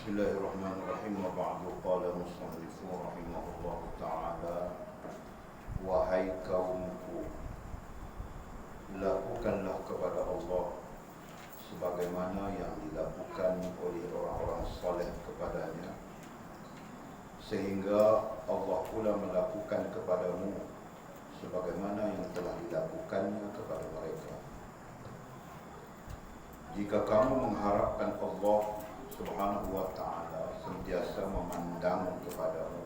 Bismillahirrahmanirrahim. Wa ba'du qala musannifu rahimahullahu ta'ala, wahai kaumku, lakukanlah kepada Allah sebagaimana yang dilakukan oleh orang-orang saleh kepadanya, sehingga Allah pula melakukan kepadamu sebagaimana yang telah dilakukannya kepada mereka. Jika kamu mengharapkan Allah Subhanahu wa ta'ala sentiasa memandang kepadamu.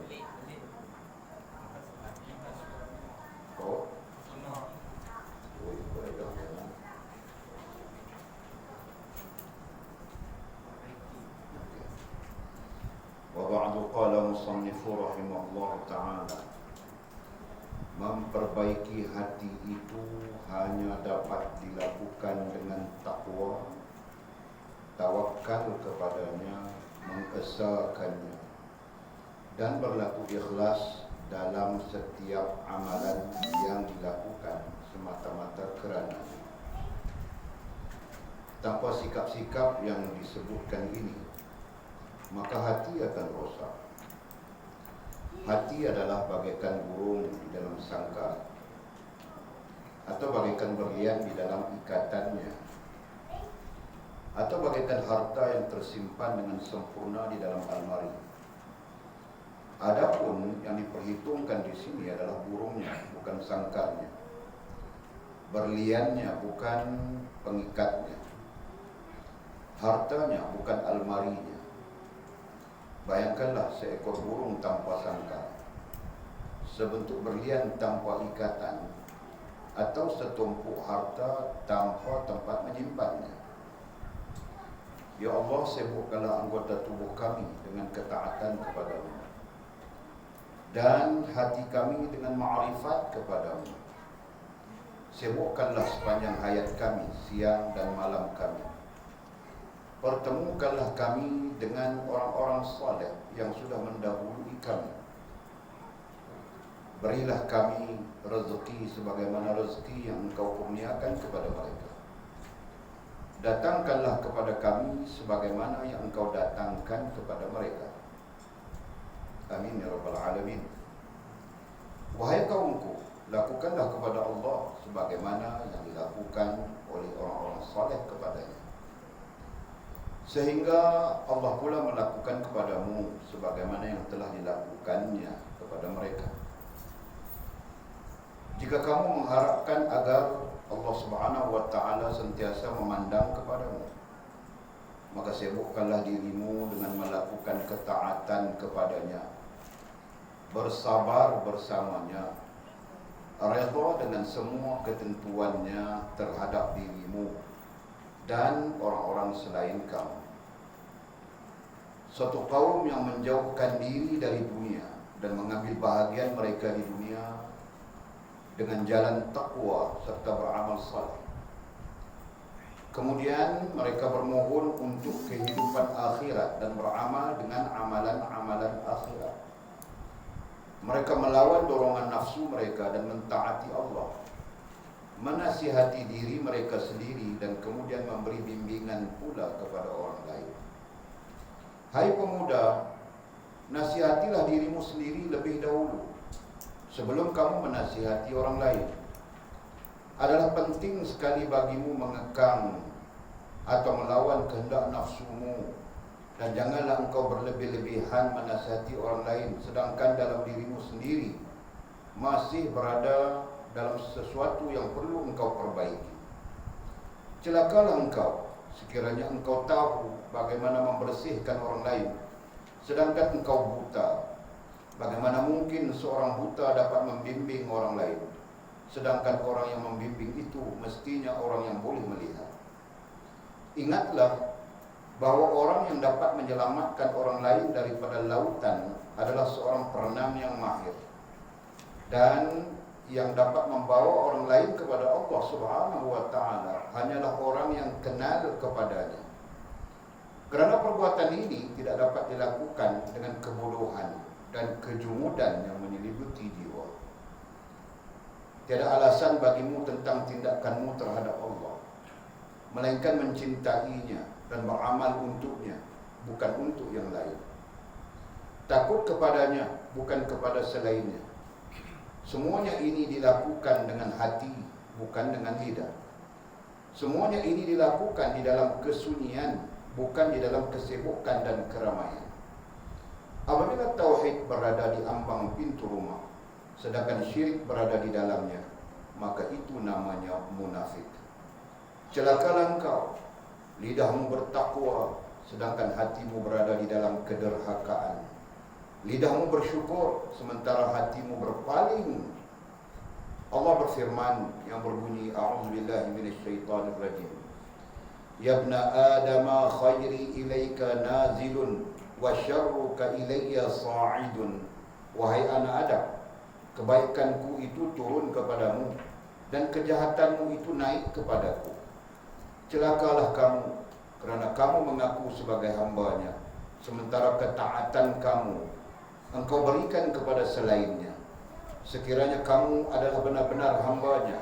Wa ba'du qala musannifu rahimahullah ta'ala, memperbaiki hati itu hanya dapat dilakukan dengan takwa, tawakal kepadanya, mengesahkannya, dan berlaku ikhlas dalam setiap amalan yang dilakukan semata-mata kerana tanpa sikap-sikap yang disebutkan ini, maka hati akan rosak. Hati adalah bagaikan burung di dalam sangkar, atau bagaikan berlian di dalam ikatannya, atau bagaikan harta yang tersimpan dengan sempurna di dalam almari. Adapun yang diperhitungkan di sini adalah burungnya, bukan sangkarnya. Berliannya, bukan pengikatnya. Hartanya, bukan almarinya. Bayangkanlah seekor burung tanpa sangkar, sebentuk berlian tanpa ikatan, atau setumpuk harta tanpa tempat menyimpannya. Ya Allah, sibukkanlah anggota tubuh kami dengan ketaatan kepadamu, dan hati kami dengan ma'rifat kepadamu. Sibukkanlah sepanjang hayat kami, siang dan malam kami. Pertemukanlah kami dengan orang-orang saleh yang sudah mendahului kami. Berilah kami rezeki sebagaimana rezeki yang Engkau kurniakan kepada mereka. Datangkanlah kepada kami sebagaimana yang Engkau datangkan kepada mereka. Amin ya rabbal alamin. Wahai kaumku, lakukanlah kepada Allah sebagaimana yang dilakukan oleh orang-orang saleh kepadanya, sehingga Allah pula melakukan kepadamu sebagaimana yang telah dilakukannya kepada mereka. Jika kamu mengharapkan agar Allah Subhanahu wa ta'ala sentiasa memandang kepadamu, maka sibukkanlah dirimu dengan melakukan ketaatan kepadanya, bersabar bersamanya, redha dengan semua ketentuannya terhadap dirimu dan orang-orang selain kamu. Suatu kaum yang menjauhkan diri dari dunia dan mengambil bahagian mereka di dunia dengan jalan takwa serta beramal saleh. Kemudian mereka bermohon untuk kehidupan akhirat dan beramal dengan amalan-amalan akhirat. Mereka melawan dorongan nafsu mereka dan mentaati Allah, menasihati diri mereka sendiri, dan kemudian memberi bimbingan pula kepada orang lain. Hai pemuda, nasihatilah dirimu sendiri lebih dahulu sebelum kamu menasihati orang lain. Adalah penting sekali bagimu mengekang atau melawan kehendak nafsumu, dan janganlah engkau berlebih-lebihan menasihati orang lain sedangkan dalam dirimu sendiri masih berada dalam sesuatu yang perlu engkau perbaiki. Celakalah engkau sekiranya engkau tahu bagaimana membersihkan orang lain sedangkan engkau buta. Bagaimana mungkin seorang buta dapat membimbing orang lain, sedangkan orang yang membimbing itu mestinya orang yang boleh melihat. Ingatlah bahwa orang yang dapat menyelamatkan orang lain daripada lautan adalah seorang perenang yang mahir, dan yang dapat membawa orang lain kepada Allah Subhanahu wa ta'ala hanyalah orang yang kenal kepadanya. Kerana perbuatan ini tidak dapat dilakukan dengan kebodohan dan kejumudan yang menyelimuti jiwa. Tiada alasan bagimu tentang tindakanmu terhadap Allah, melainkan mencintainya dan beramal untuknya bukan untuk yang lain. Takut kepadanya, bukan kepada selainnya. Semuanya ini dilakukan dengan hati, bukan dengan lidah. Semuanya ini dilakukan di dalam kesunyian, bukan di dalam kesibukan dan keramaian. Apabila tauhid berada di ambang pintu rumah, sedangkan syirik berada di dalamnya, maka itu namanya munafik. Celakalah engkau, lidahmu bertakwa, sedangkan hatimu berada di dalam kederhakaan. Lidahmu bersyukur, sementara hatimu berpaling. Allah berfirman yang berbunyi, A'udzubillahi minasyaitonirrajim. Ya ibna Adama khairi ilaika nazilun wa syarruka ilayya sa'idun. Wahai anak Adam, kebaikanku itu turun kepadamu dan kejahatanmu itu naik kepadaku. Celakalah kamu kerana kamu mengaku sebagai hambanya, sementara ketaatan kamu engkau berikan kepada selainnya. Sekiranya kamu adalah benar-benar hambanya,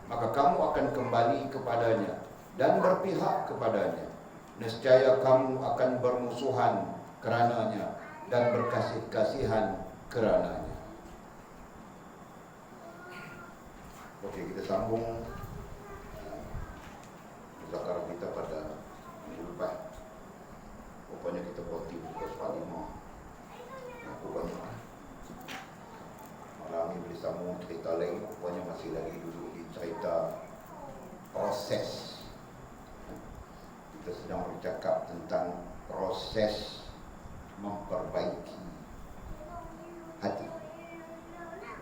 maka kamu akan kembali kepadanya dan berpihak kepadanya. Nescaya kamu akan bermusuhan kerananya dan berkasih-kasihan kerananya. Okey, kita sambung zakar kita pada minggu lepas. Rupanya kita berhenti buka soal 5. Aku banyak malam ni boleh sambung cerita lain. Rupanya masih lagi duduk di cerita proses. Kita sedang bercakap tentang proses memperbaiki hati,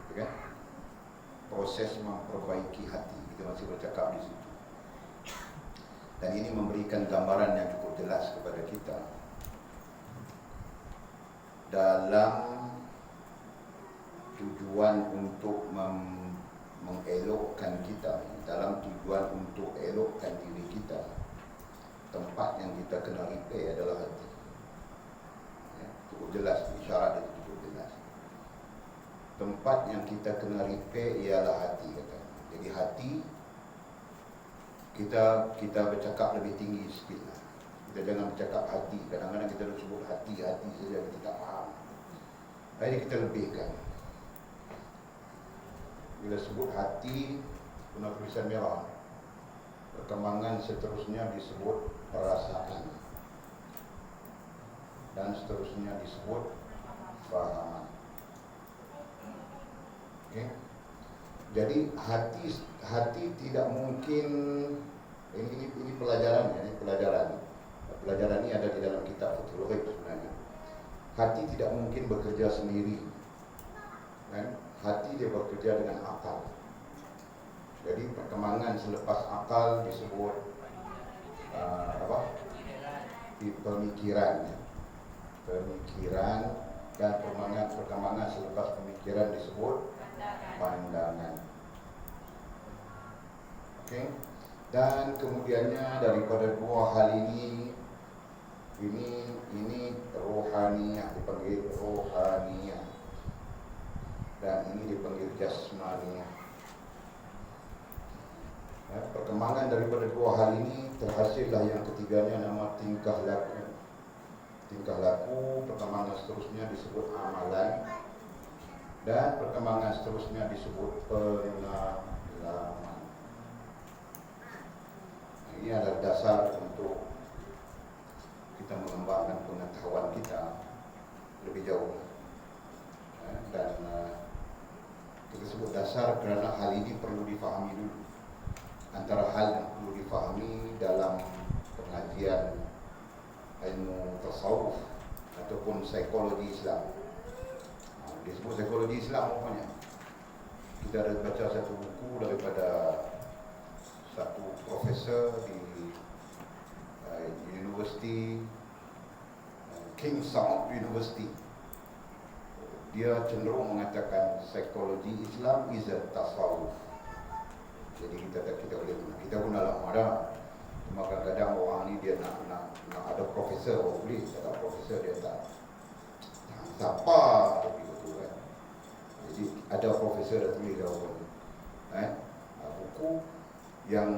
okay? Proses memperbaiki hati, kita masih bercakap di situ. Dan ini memberikan gambaran yang cukup jelas kepada kita dalam tujuan untuk mengelokkan kita, dalam tujuan untuk elokkan diri kita. Tempat yang kita kena repair adalah hati. Ya, cukup jelas, isyarat itu cukup jelas. Tempat yang kita kena repair ialah hati, kata. Jadi hati, kita bercakap lebih tinggi sikit lah. Kita jangan bercakap hati. Kadang-kadang kita nak sebut hati-hati saja, kita tak faham. Jadi kita lebihkan. Bila sebut hati, guna tulisan merah, perkembangan seterusnya disebut perasaan, dan seterusnya disebut fahaman. Okay? Jadi hati tidak mungkin, ini pelajaran, ini pelajaran. Pelajaran ini ada di dalam kitab Fathul Ghaib sebenarnya. Hati tidak mungkin bekerja sendiri, kan? Hati dia bekerja dengan akal. Jadi perkembangan selepas akal disebut pemikiran, pemikiran, dan perkembangan selepas pemikiran disebut pandangan. Okey. Dan kemudiannya daripada dua hal ini rohaniyah, dipanggil rohaniyah, dan ini dipanggil jasmaniyah. Ya, perkembangan daripada dua hal ini terhasillah yang ketiganya, nama tingkah laku. Tingkah laku, perkembangan seterusnya disebut amalan, dan perkembangan seterusnya disebut pengalaman. Ini adalah dasar untuk kita mengembangkan pengetahuan kita lebih jauh. Dan kita sebut dasar kerana hal ini perlu difahami dulu. Antara hal yang perlu difahami dalam pengajian ilmu tasawuf ataupun psikologi Islam. Disebut psikologi Islam rupanya. Kita ada baca satu buku daripada satu profesor di University King Saud University. Dia cenderung mengatakan psikologi Islam is a tasawuf. Jadi kita boleh guna, kita guna lama dah. Cuma kadang-kadang orang ni dia nak ada profesor, boleh tak profesor dia tak siapa tapi betul kan. Jadi ada profesor dah tulis jawapan buku yang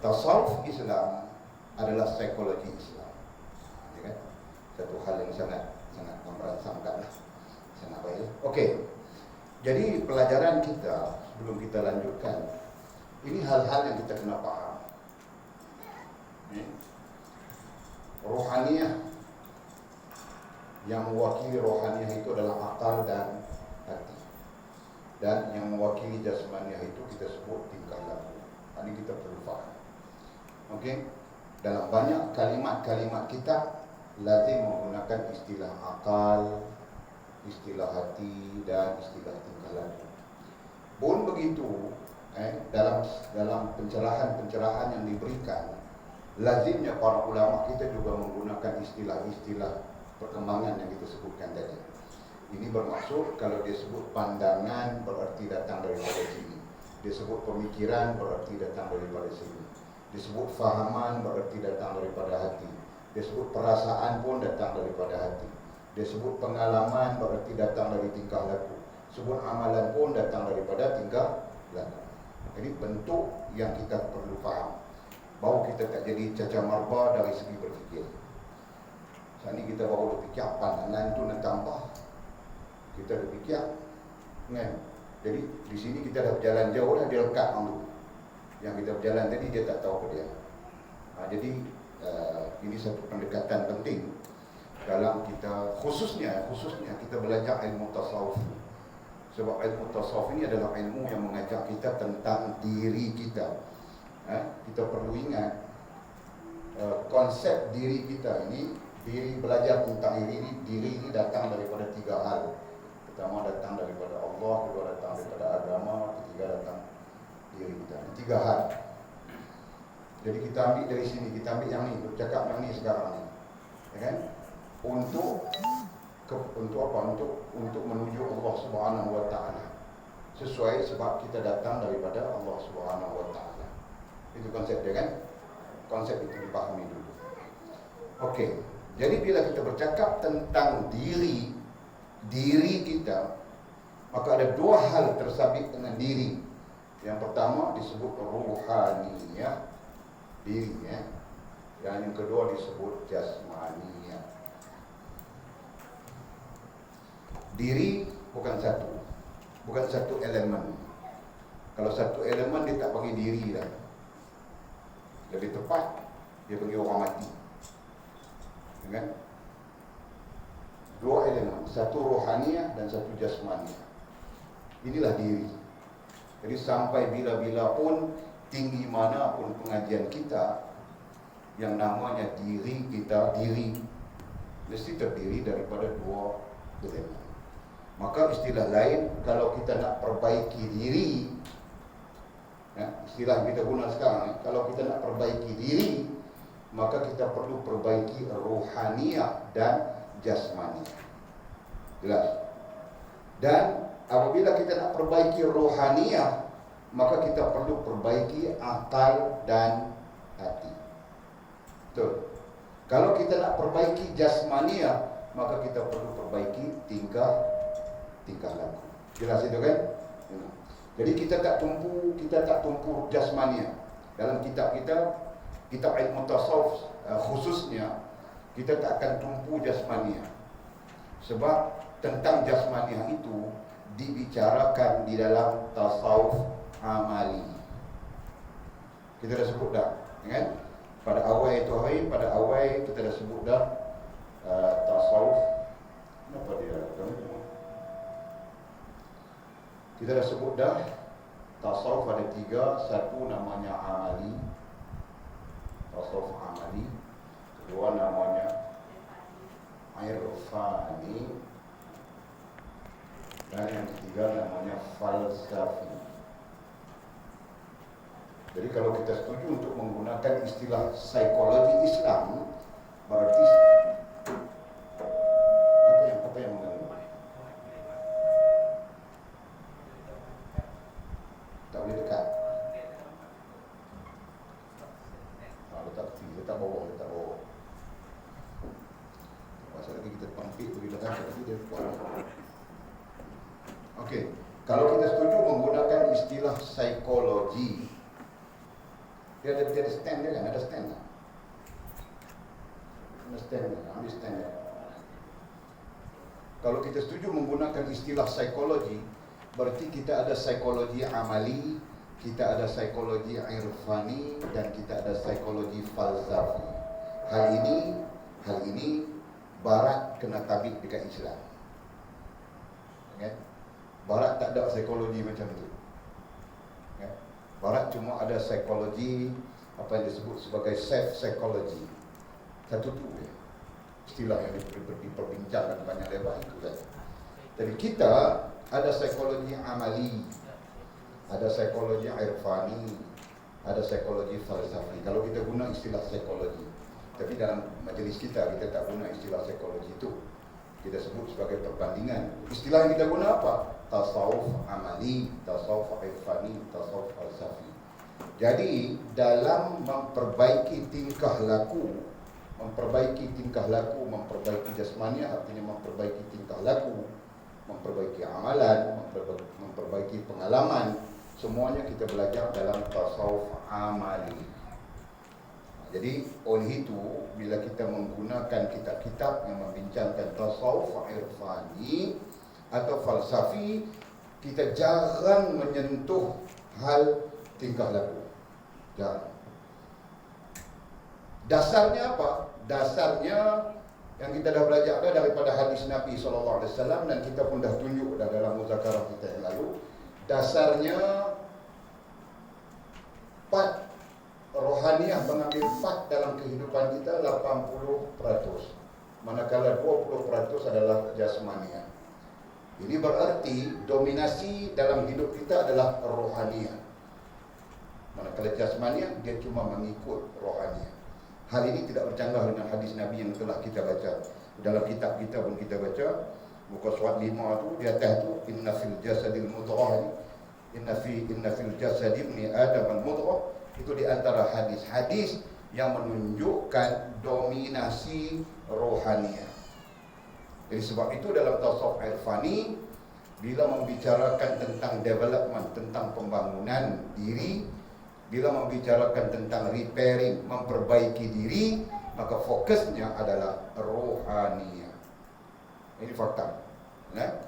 tasawuf Islam adalah psikologi Islam. Ya kan? satu hal yang sangat merangsangkan lah, sangat baik. Okey, jadi pelajaran kita sebelum kita lanjutkan, ini hal-hal yang kita kena faham. Rohaniyah, yang mewakili rohaniyah itu adalah akal dan hati, dan yang mewakili jasmaniah itu kita sebut tingkah laku. Ini kita perlu faham. Okey, dalam banyak kalimat-kalimat kita lazim menggunakan istilah akal, istilah hati, dan istilah tingkah laku. Pun begitu, dalam pencerahan-pencerahan yang diberikan, lazimnya para ulama kita juga menggunakan istilah-istilah perkembangan yang kita sebutkan tadi. Ini bermaksud kalau dia sebut pandangan berarti datang daripada sini, dia sebut pemikiran berarti datang daripada sini, dia sebut fahaman berarti datang daripada hati, dia sebut perasaan pun datang daripada hati, dia sebut pengalaman berarti datang dari tingkah laku, sebut amalan pun datang daripada tingkah laku. Jadi bentuk yang kita perlu faham, bahawa kita tak jadi cacar marba dari segi berfikir. Saat ini kita baru berfikir pandangan itu nak tambah, kita berfikir kan? Jadi di sini kita dah berjalan jauh dah, dia lekat dulu. Yang kita berjalan tadi dia tak tahu apa dia. Jadi ini satu pendekatan penting dalam kita, khususnya kita belajar ilmu tasawuf. Sebab ilmu tasawuf ini adalah ilmu yang mengajar kita tentang diri kita. Kita perlu ingat konsep diri kita ini, belajar tentang diri ini datang daripada tiga hal. Pertama datang daripada Allah, kedua datang daripada agama, ketiga datang diri kita. Tiga hal. Jadi kita ambil dari sini, kita ambil yang ni, bercakap yang ni sekarang ni, ya kan? Untuk apa? Untuk menuju Allah Subhanahu Wa Taala. Sesuai sebab kita datang daripada Allah Subhanahu Wa Taala. Itu konsep dia kan? Konsep itu dipahami dulu. Okey. Jadi bila kita bercakap tentang diri kita, maka ada dua hal tersabit dengan diri. Yang pertama disebut ruhaniyah, diri, dan yang kedua disebut jasmaniyah. Diri bukan satu elemen. Kalau satu elemen dia tak bagi diri dah. Lebih tepat dia bagi orang mati. Kan? Dua elemen, satu rohaniah dan satu jasmaniah. Inilah diri. Jadi sampai bila-bila pun, tinggi mana pun pengajian kita, yang namanya diri kita, mesti terdiri daripada dua elemen. Maka istilah lain, kalau kita nak perbaiki diri, istilah yang kita guna sekarang, kalau kita nak perbaiki diri, maka kita perlu perbaiki rohaniah dan jasmaniah. Jelas? Dan apabila kita nak perbaiki rohaniah, maka kita perlu perbaiki akal dan hati. Betul? Kalau kita nak perbaiki jasmaniah, maka kita perlu perbaiki tingkah laku. Jelas itu kan? Jadi kita tak tumpu jasmaniah. Dalam kitab ilmu tasawuf khususnya, kita tak akan tumpu jasmaniah. Sebab tentang jasmaniah itu dibicarakan di dalam tasawuf amali. Kita dah sebut dah, kan? Pada awal kita dah sebut dah tasawuf. Apa dia? Kita dah sebut dah tasawuf ada tiga. Satu namanya amali, tasawuf amali. Kedua namanya irfani, dan yang ketiga namanya falsafi. Jadi kalau kita setuju untuk menggunakan istilah psikologi Islam, berarti apa yang mengganggu? Tak boleh dekat. Letak bawah. Pasal lagi kita pampit bagi belakang, lagi dia kuat. Okey, kalau kita setuju menggunakan istilah psikologi, dia ada stand dia kan, ada stand. Ambil stand dia. Kalau kita setuju menggunakan istilah psikologi, berarti kita ada psikologi amali, kita ada psikologi irfani, dan kita ada psikologi falsafi. Hal ini Barat kena tabik dekat Islam. Okay? Barat tak ada psikologi macam itu. Okay? Barat cuma ada psikologi apa yang disebut sebagai self psychology. Satu tu ya. Istilah yang diperbincangkan banyak lebar itu saja. Jadi kita ada psikologi amali, ada psikologi irfani, ada psikologi falsafi. Kalau kita guna istilah psikologi, tapi dalam majlis kita tak guna istilah psikologi itu. Kita sebut sebagai perbandingan. Istilah yang kita guna apa? Tasawuf amali, tasawuf irfani, tasawuf falsafi. Jadi dalam memperbaiki tingkah laku, memperbaiki jasmania, artinya memperbaiki tingkah laku, memperbaiki amalan, memperbaiki pengalaman, semuanya kita belajar dalam tasawuf amali. Jadi oleh itu, bila kita menggunakan kitab-kitab yang membincangkan tasawuf irfani atau falsafi, kita jarang menyentuh hal tingkah laku. Jarang. Dasarnya apa? Dasarnya yang kita dah belajar daripada hadis Nabi SAW, dan kita pun dah tunjuk dalam muzakarah kita yang lalu. Dasarnya part rohaniah mengambil part dalam kehidupan kita 80%, manakala 20% adalah jasmania. Ini berarti dominasi dalam hidup kita adalah rohaniah, manakala jasmania dia cuma mengikut rohaniah. Hal ini tidak bercanggah dengan hadis Nabi yang telah kita baca. Dalam kitab kita pun kita baca muka surat 5 tu, di atas tu, inna fil jasadil mudghah, inna fil jasadi ibni adam al mudghah. Itu di antara hadis-hadis yang menunjukkan dominasi rohaniah. Jadi sebab itu dalam tasawuf irfani, bila membicarakan tentang development, tentang pembangunan diri, bila membicarakan tentang repairing, memperbaiki diri, maka fokusnya adalah rohaniah. Ini fakta. Nah,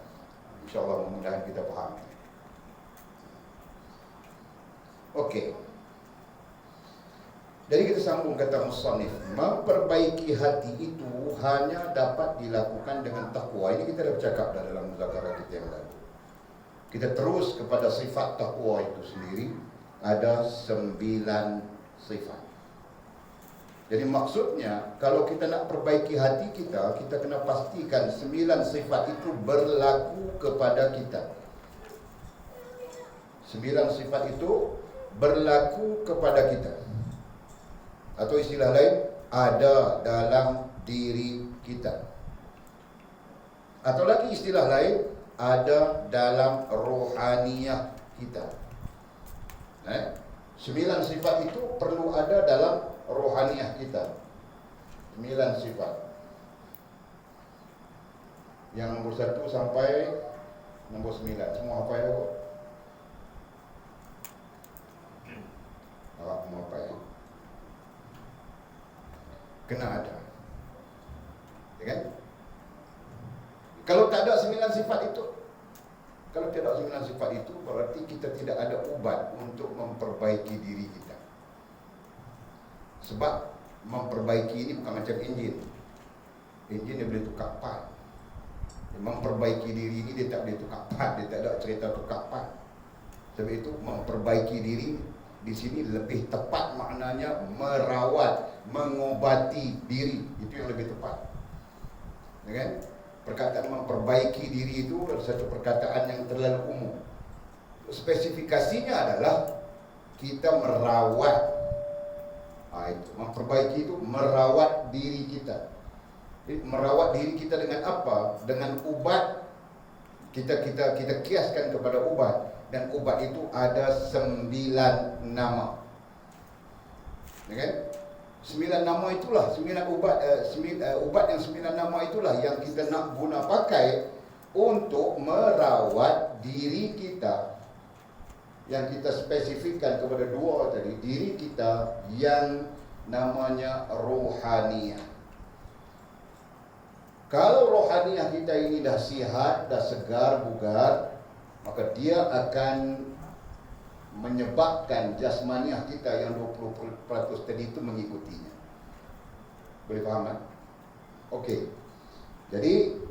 InsyaAllah mudah-mudahan kita faham. Okey. Jadi kita sambung kata musannif, memperbaiki hati itu hanya dapat dilakukan dengan takwa. Ini kita dah bercakap dalam muzakarah kita yang lalu. Kita terus kepada sifat takwa itu sendiri. Ada 9 sifat. Jadi maksudnya, kalau kita nak perbaiki hati kita, kita kena pastikan 9 sifat itu berlaku kepada kita. 9 sifat itu berlaku kepada kita. Atau istilah lain, ada dalam diri kita. Atau lagi istilah lain, ada dalam rohaniah kita. 9 sifat itu perlu ada dalam rohaniah kita. 9 sifat. Yang nombor 1 sampai nombor 9. Semua hafal ya? Semua hafal ya? Kena ada. Ya kan? Kalau tak ada 9 sifat itu, kalau tidak 9 sifat itu, berarti kita tidak ada ubat untuk memperbaiki diri kita. Sebab memperbaiki ini bukan macam enjin. Enjin dia boleh tukar part. Memperbaiki diri ini dia tak boleh tukar part. Dia tak ada cerita tukar part. Sebab itu memperbaiki diri di sini lebih tepat maknanya merawat, mengobati diri. Itu yang lebih tepat. Ya kan? Perkataan memperbaiki diri itu adalah satu perkataan yang terlalu umum. Spesifikasinya adalah kita merawat. Itu memperbaiki itu merawat diri kita. Jadi, merawat diri kita dengan apa? Dengan obat. Kita kiaskan kepada obat, dan obat itu ada 9 nama. Ya kan? 9 nama itulah, 9 obat, obat yang 9 nama itulah yang kita nak guna pakai untuk merawat diri kita. Yang kita spesifikkan kepada 2 tadi, diri kita yang namanya rohaniah. Kalau rohaniah kita ini dah sihat, dah segar, bugar, maka dia akan menyebabkan jasmaniah kita yang 20% tadi itu mengikutinya. Boleh faham kan? Okey. Jadi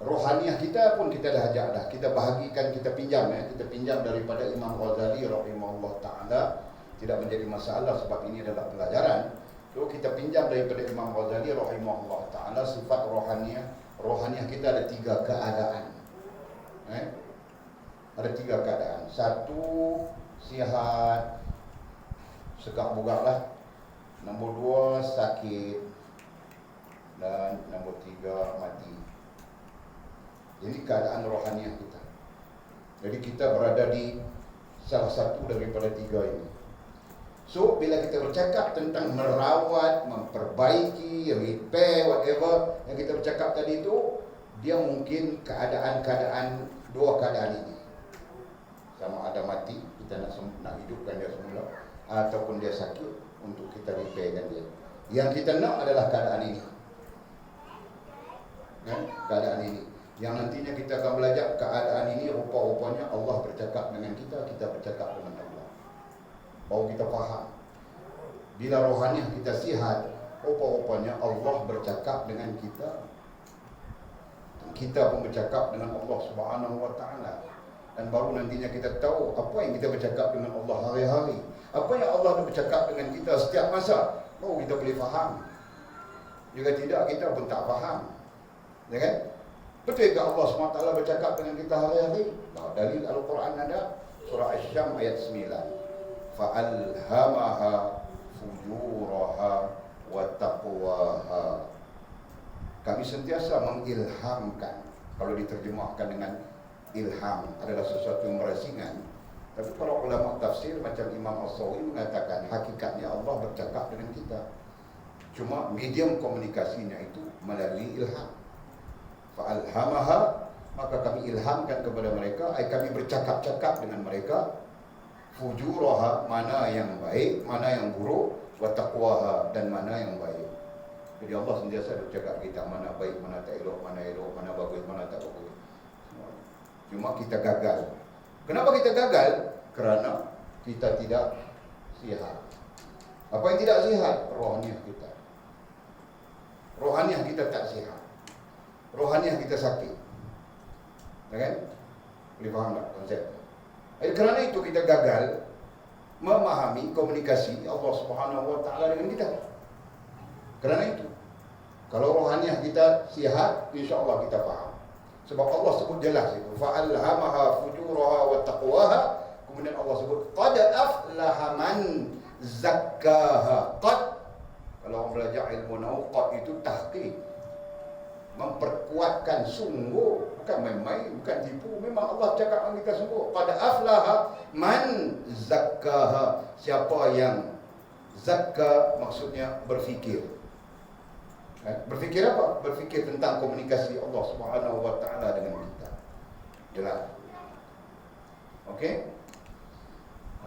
rohaniah kita pun kita dah ajak dah. Kita bahagikan, kita pinjam Kita pinjam daripada Imam Ghazali rahimahullah ta'ala. Tidak menjadi masalah sebab ini adalah pelajaran. So kita pinjam daripada Imam Ghazali rahimahullah ta'ala sifat rohaniah. Rohaniah kita ada 3 keadaan. Ada 3 keadaan. 1, sihat, segar bugar lah. Nombor 2, sakit. Dan nombor 3, mati. Ini keadaan rohaniah kita. Jadi kita berada di salah satu daripada 3 ini. So bila kita bercakap tentang merawat, memperbaiki, repair, whatever yang kita bercakap tadi itu, dia mungkin keadaan-keadaan 2 keadaan ini. Sama ada mati, kita nak hidupkan dia semula, ataupun dia sakit untuk kita repairkan dia. Yang kita nak adalah keadaan ini. Keadaan ini. Yang nantinya kita akan belajar keadaan ini, rupa-rupanya Allah bercakap dengan kita, kita bercakap dengan Allah. Baru kita faham. Bila rohaniah kita sihat, rupa-rupanya Allah bercakap dengan kita. Dan kita pun bercakap dengan Allah Subhanahu wa ta'ala. Dan baru nantinya kita tahu apa yang kita bercakap dengan Allah hari-hari. Apa yang Allah bercakap dengan kita setiap masa. Baru kita boleh faham. Jika tidak, kita pun tak faham. Ya kan? Betul ke Allah SWT bercakap dengan kita hari-hari? Dalil Al-Quran ada. Surah Asy-Syams ayat 9. Fa'alhamaha fujuraha wa taqwaha. Kami sentiasa mengilhamkan. Kalau diterjemahkan dengan ilham adalah sesuatu yang merasingan. Tapi para ulama tafsir macam Imam As-Sawi mengatakan hakikatnya Allah bercakap dengan kita. Cuma medium komunikasinya itu melalui ilham. Fa'alhamaha, maka kami ilhamkan kepada mereka, kami bercakap-cakap dengan mereka. Fujuraha, mana yang baik, mana yang buruk, wa taqwaha, dan mana yang baik. Jadi Allah sentiasa bercakap kita mana baik, mana tak elok, mana bagus, mana tak bagus. Cuma kita gagal. Kenapa kita gagal? Kerana kita tidak sihat. Apa yang tidak sihat? Rohaniah kita. Rohaniah kita tak sihat. Rohaniah kita sakit. Ya kan? Boleh faham tak konsep? Kerana itu kita gagal memahami komunikasi Allah Subhanahu wa ta'ala dengan kita. Kerana itu, kalau rohaniah kita sihat, insya-Allah kita faham. Sebab Allah sebut jelas itu, fa'alhamaha fujuraha wa taqwaha. Kemudian Allah sebut qad aflaha man zakkaha. Qad, kalau orang belajar ilmu nahwu, qad itu tahqiq, memperkuatkan sungguh, bukan main-main, bukan tipu. Memang Allah cakap dengan kita sungguh. Qad aflaha man zakkaha. Siapa yang zakka, maksudnya berfikir. Berfikir apa? Berfikir tentang komunikasi Allah Subhanahu wa ta'ala dengan kita. Jelas. Okey?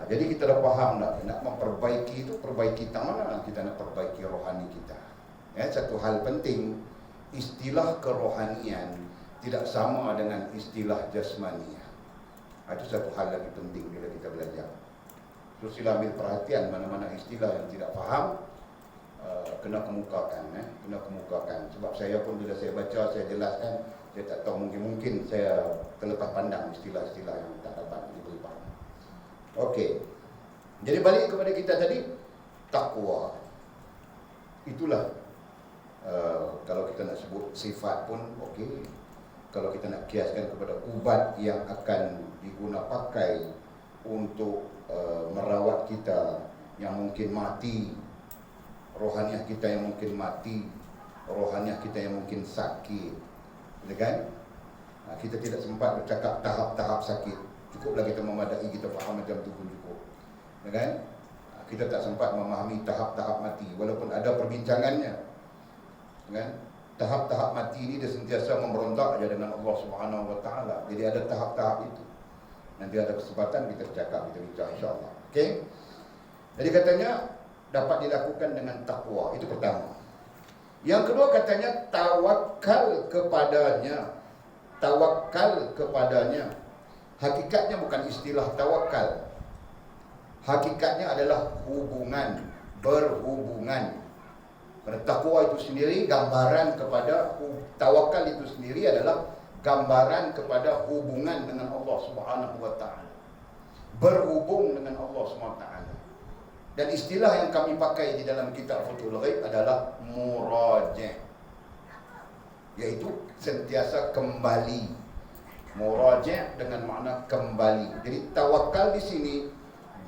Jadi kita dah faham nak memperbaiki itu, perbaiki tak mana kita nak perbaiki rohani kita. Satu hal penting, istilah kerohanian tidak sama dengan istilah jasmaniah. Itu satu hal lagi penting bila kita belajar. So sila ambil perhatian mana-mana istilah yang tidak faham, kena kemukakan. Kena kemukakan. Sebab saya pun bila saya baca, saya jelaskan, saya tak tahu, mungkin saya terlepas pandang istilah-istilah yang tak dapat diberi faham. Okey. Jadi balik kepada kita tadi, takwa. Itulah kalau kita nak sebut sifat pun okey. Kalau kita nak kiaskan kepada ubat yang akan diguna pakai untuk merawat kita yang mungkin mati, rohaniah kita yang mungkin mati, rohaniah kita yang mungkin sakit, ya kan? Kita tidak sempat bercakap tahap-tahap sakit. Cukuplah kita memadai, kita faham macam tu pun cukup, ya kan? Kita tak sempat memahami tahap-tahap mati, walaupun ada perbincangannya, kan? Tahap-tahap mati ini dia sentiasa memberontak aja dengan Allah Subhanahu wa ta'ala. Jadi ada tahap-tahap itu. Nanti ada kesempatan kita bercakap, kita bincang insya-Allah. Okey. Jadi katanya dapat dilakukan dengan takwa. Itu pertama. Yang kedua katanya tawakal kepadanya. Tawakal kepadanya. Hakikatnya bukan istilah tawakal. Hakikatnya adalah hubungan, berhubungan. Pada takwa itu sendiri gambaran kepada tawakal itu sendiri adalah gambaran kepada hubungan dengan Allah Subhanahu wa taala. Berhubung dengan Allah Subhanahu wa taala. Dan istilah yang kami pakai di dalam kitab Futhul Ghaib adalah muraja', yaitu sentiasa kembali. Muraja' dengan makna kembali. Jadi tawakal di sini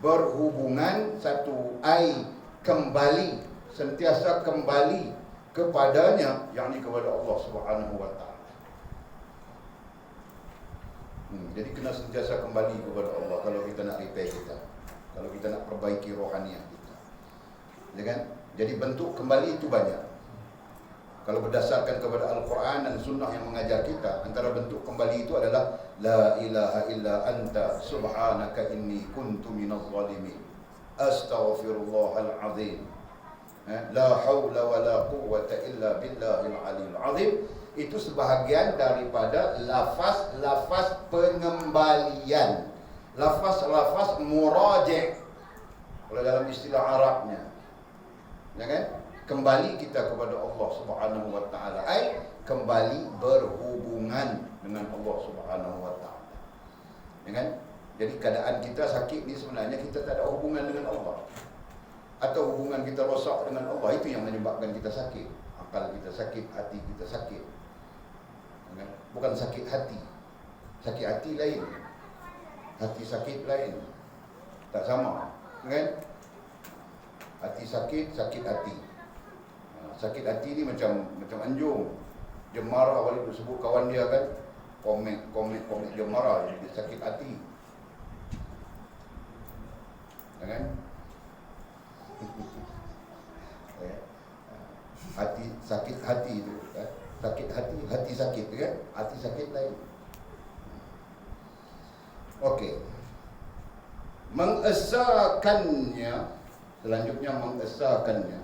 berhubungan satu ai kembali, sentiasa kembali kepadanya, yakni kepada Allah Subhanahu wa taala. Jadi kena sentiasa kembali kepada Allah kalau kita nak repair kita, kalau kita nak perbaiki rohaniah kita. Ya kan? Jadi bentuk kembali itu banyak. Kalau berdasarkan kepada Al-Quran dan Sunnah yang mengajar kita, antara bentuk kembali itu adalah La ilaha illa anta subhanaka inni kuntu minaz zalimin. Astaghfirullahal azim. La haula wa la quwwata illa billahil aliyil azim. Itu sebahagian daripada lafaz-lafaz pengembalian, lafaz-lafaz muraja' kalau dalam istilah Arabnya. Ya kan? Kembali kita kepada Allah Subhanahu wa taala, ai kembali berhubungan dengan Allah Subhanahu wa taala. Ya kan? Jadi keadaan kita sakit ni sebenarnya kita tak ada hubungan dengan Allah. Atau hubungan kita rosak dengan Allah, itu yang menyebabkan kita sakit. Akal kita sakit, hati kita sakit. Ya kan? Bukan sakit hati. Sakit hati lain. Hati sakit lain. Tak sama. Ya kan? Hati sakit, sakit hati. Sakit hati ni macam anjung. Dia marah balik, dia sebut kawan dia kan, komen dia marah, dia sakit hati. Ya kan? Hati sakit hati tu, sakit hati, hati sakit kan? Hati sakit lain. Okey. Mengesakannya, selanjutnya mengesakannya.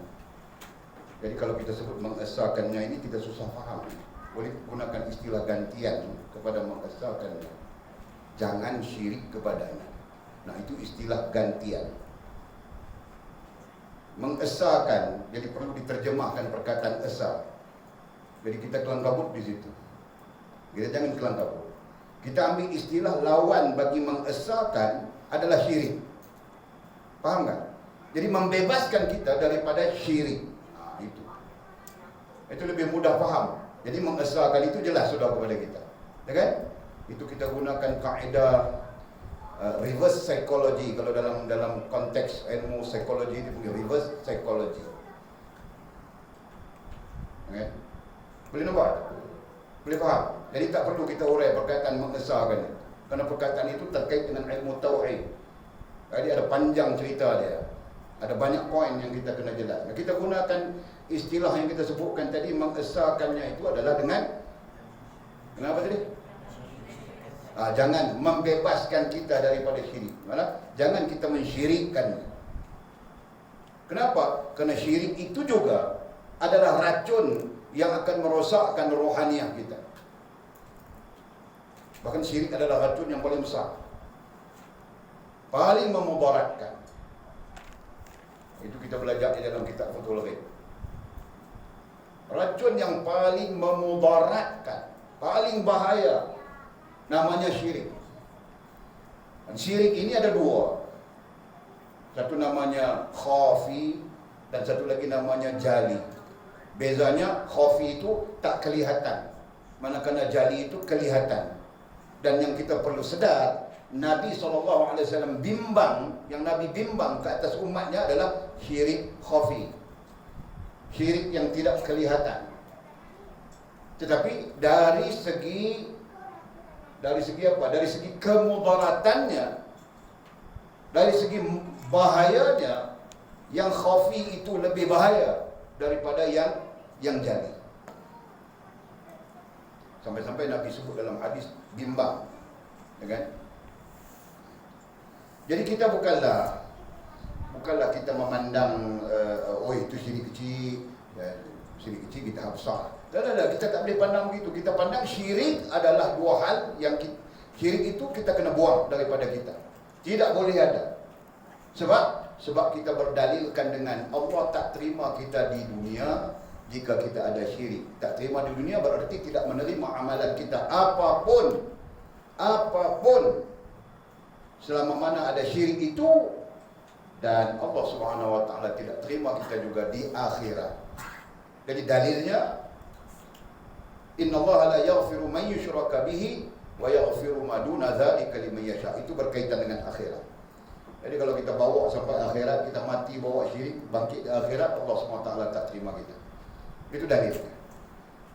Jadi kalau kita sebut mengesakannya ini kita susah faham. Boleh gunakan istilah gantian kepada mengesakannya. Jangan syirik kepadanya. Nah, itu istilah gantian. Mengesakan, jadi perlu diterjemahkan perkataan esa. Jadi kita kelang kabut di situ. Kita jangan kelang kabut. Kita ambil istilah lawan bagi mengesakan adalah syirik. Faham kan? Jadi membebaskan kita daripada syirik. Itu lebih mudah faham. Jadi mengesakan itu jelas sudah kepada kita. Ya kan? Itu kita gunakan kaedah reverse psychology. Kalau dalam konteks ilmu psikologi itu punya reverse psychology. Ya kan? Boleh nampak? Boleh faham? Jadi tak perlu kita urai perkataan mengesakan. Kerana perkataan itu terkait dengan ilmu tauhid. Jadi ada panjang cerita dia. Ada banyak poin yang kita kena jelas. Kita gunakan istilah yang kita sebutkan tadi, mengesakannya itu adalah dengan apa tadi? Jangan membebaskan kita daripada syirik. Mana? Jangan kita mensyirikkannya. Kenapa? Kerana syirik itu juga adalah racun yang akan merosakkan rohaniah kita. Bahkan syirik adalah racun yang paling besar, paling memudaratkan. Itu kita belajar di dalam kitab Futhul Ghaib. Racun yang paling memudaratkan, paling bahaya, namanya syirik. Dan syirik ini ada dua. Satu namanya khafi dan satu lagi namanya jali. Bezanya khafi itu tak kelihatan, manakala jali itu kelihatan. Dan yang kita perlu sedar, Nabi SAW bimbang, yang Nabi bimbang ke atas umatnya adalah syirik khafi, syirik yang tidak kelihatan. Tetapi dari segi apa? Dari segi kemudaratannya, dari segi bahayanya, yang khafi itu lebih bahaya daripada yang jali. Sampai-sampai Nabi sebut dalam hadis bimbang, ya kan? Jadi kita bukanlah kita memandang oh itu syirik kecil, ya, Syirik kecil, bid'ah besar. Tak, kita tak boleh pandang begitu. Kita pandang syirik adalah dua hal yang syirik itu kita kena buang daripada kita. Tidak boleh ada. Sebab kita berdalilkan dengan Allah tak terima kita di dunia jika kita ada syirik. Tak terima di dunia berarti tidak menerima amalan kita apapun. Selama mana ada syirik itu, dan Allah Subhanahu wa taala tidak terima kita juga di akhirat. Jadi dalilnya, innallaha la yaghfiru man yushraka bihi wa yaghfiru ma duna dzalika liman yasha. Itu berkaitan dengan akhirat. Jadi kalau kita bawa sampai akhirat, kita mati bawa syirik, bangkit di akhirat, Allah SWT tak terima kita. Itu dalilnya.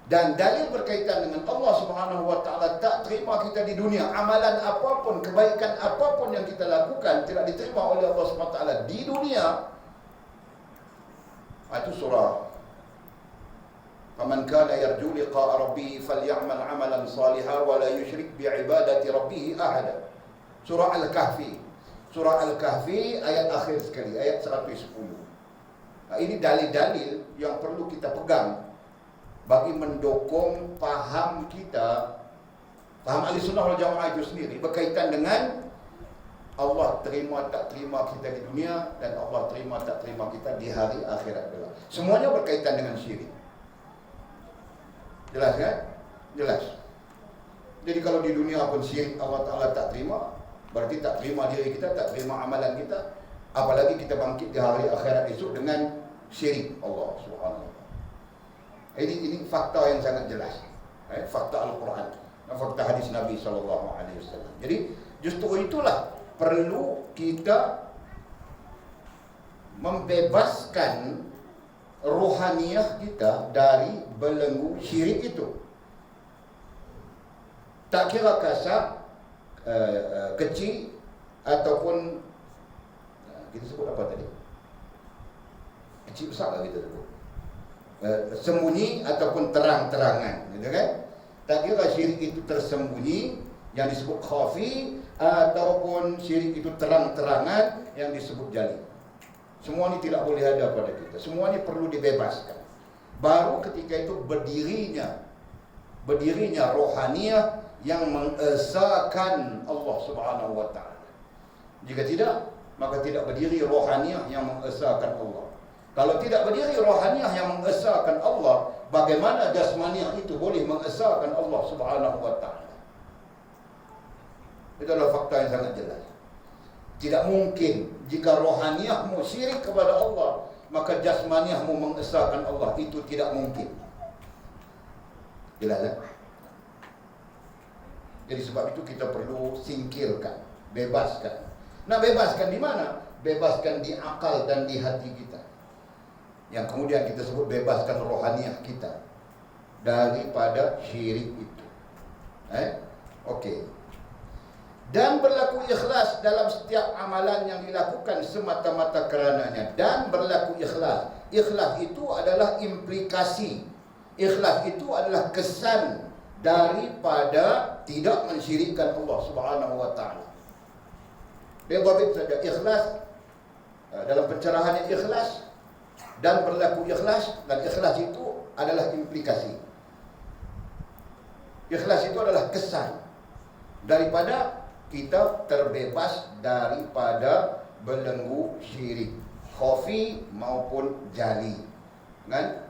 Dan dalil berkaitan dengan Allah SWT tak terima kita di dunia. Amalan apapun, kebaikan apapun yang kita lakukan tidak diterima oleh Allah SWT di dunia. Itu surah Faman kana yarju liqa'a rabbih falyamal 'amalan salihan wa la yusyrik bi'ibadati rabbih ahada. Surah Al-Kahfi. Surah Al-Kahfi ayat akhir sekali, ayat 110. Nah, ini dalil-dalil yang perlu kita pegang bagi mendukung paham kita, paham Ahlussunnah wal Jamaah itu sendiri berkaitan dengan Allah terima tak terima kita di dunia dan Allah terima tak terima kita di hari akhirat kelak. Semuanya berkaitan dengan syirik. Jelas kan? Jelas. Jadi kalau di dunia pun syirik Allah Ta'ala tak terima, berarti tak terima diri kita, tak terima amalan kita. Apalagi kita bangkit di hari akhirat esok dengan syirik Allah Subhanahu wa ta'ala. Ini fakta yang sangat jelas. Fakta Al-Quran dan fakta hadis Nabi SAW. Jadi justru itulah perlu kita membebaskan rohaniah kita dari belenggu syirik itu. Tak kira kasar, kecil ataupun kita sebut apa tadi? Kecil besar lah kita sebut. Sembunyi ataupun terang-terangan, gitu kan? Tak kira syirik itu tersembunyi yang disebut khafi ataupun syirik itu terang-terangan yang disebut jali. Semua ini tidak boleh ada pada kita. Semua ini perlu dibebaskan. Baru ketika itu berdirinya rohaniah yang mengesahkan Allah Subhanahu wa ta'ala. Jika tidak, maka tidak berdiri rohaniah yang mengesahkan Allah. Kalau tidak berdiri rohaniah yang mengesahkan Allah, bagaimana jasmaniah itu boleh mengesahkan Allah Subhanahu wa ta'ala? Itu adalah fakta yang sangat jelas. Tidak mungkin jika rohaniahmu syirik kepada Allah, maka jasmaniahmu mengesahkan Allah. Itu tidak mungkin. Jelas tak? Jadi sebab itu kita perlu singkirkan, bebaskan. Nah, bebaskan di mana? Bebaskan di akal dan di hati kita. Yang kemudian kita sebut bebaskan rohaniah kita daripada syirik itu. Okey. Dan berlaku ikhlas dalam setiap amalan yang dilakukan semata-mata kerananya. Dan berlaku ikhlas. Ikhlas itu adalah implikasi. Ikhlas itu adalah kesan daripada tidak mensyirikkan Allah Subhanahu wa ta'ala. Dia berbit saja ikhlas dalam pencerahannya ikhlas dan berlaku ikhlas, dan ikhlas itu adalah implikasi. Ikhlas itu adalah kesan daripada kita terbebas daripada belenggu syirik, khafi maupun jali, kan?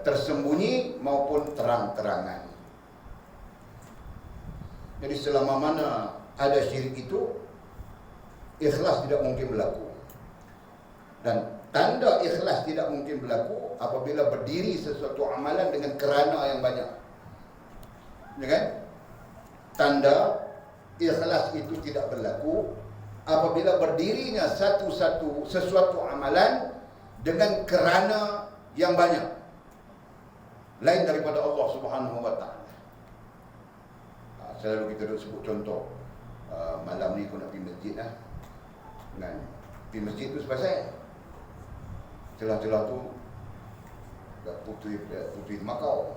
Tersembunyi maupun terang-terangan. Jadi selama mana ada syirik itu, ikhlas tidak mungkin berlaku. Dan tanda ikhlas tidak mungkin berlaku apabila berdiri sesuatu amalan dengan kerana yang banyak. Ya kan? Tanda ikhlas itu tidak berlaku apabila berdirinya sesuatu amalan dengan kerana yang banyak, lain daripada Allah Subhanahu wa ta'ala. Selalu kita sebut contoh, malam ni aku nak pergi masjid lah. Kan? Pergi masjid tu sebab celah-celah tu putri Makau.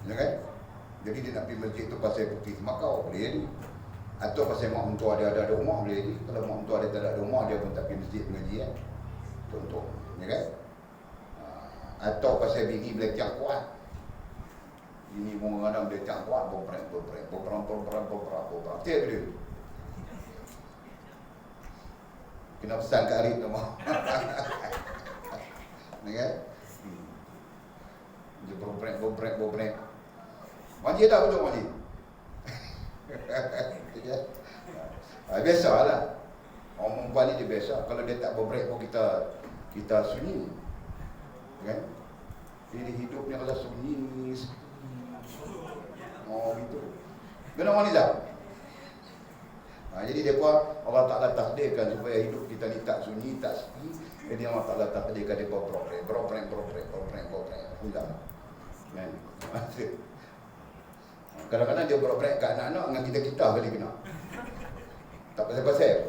Ya kan? Jadi dia nak pergi masjid tu pasal putri Makau, boleh jadi. Atau pasal mak mentua dia ada rumah, boleh jadi. Kalau mak mentua dia tak ada rumah, dia pun tak pergi masjid mengaji kan. Contoh, ya kan? Atau pasal bini belajar kuat. Bini kadang belajar kuat, bobrek. Tiap dia. Kena pesan kat Arif tu mah. Ni kan? Dia bobrek. Mandi dah betul mandi. Biasalah. Orang perempuan ni dia biasa. Kalau dia tak bobrek pun kita sunyi. Kan? Dia hidupnya kalau sunyi. Oh gitu. Benar wanita. Jadi dia pun Allah Ta'ala takdirkan supaya hidup kita ni tak sunyi, tak sepi. Jadi Allah Ta'ala takdirkan dia bobrek. Hilang. Kan? Kadang-kadang dia bobrek kat anak-anak dengan kita kali kena. Tak pasal-pasal.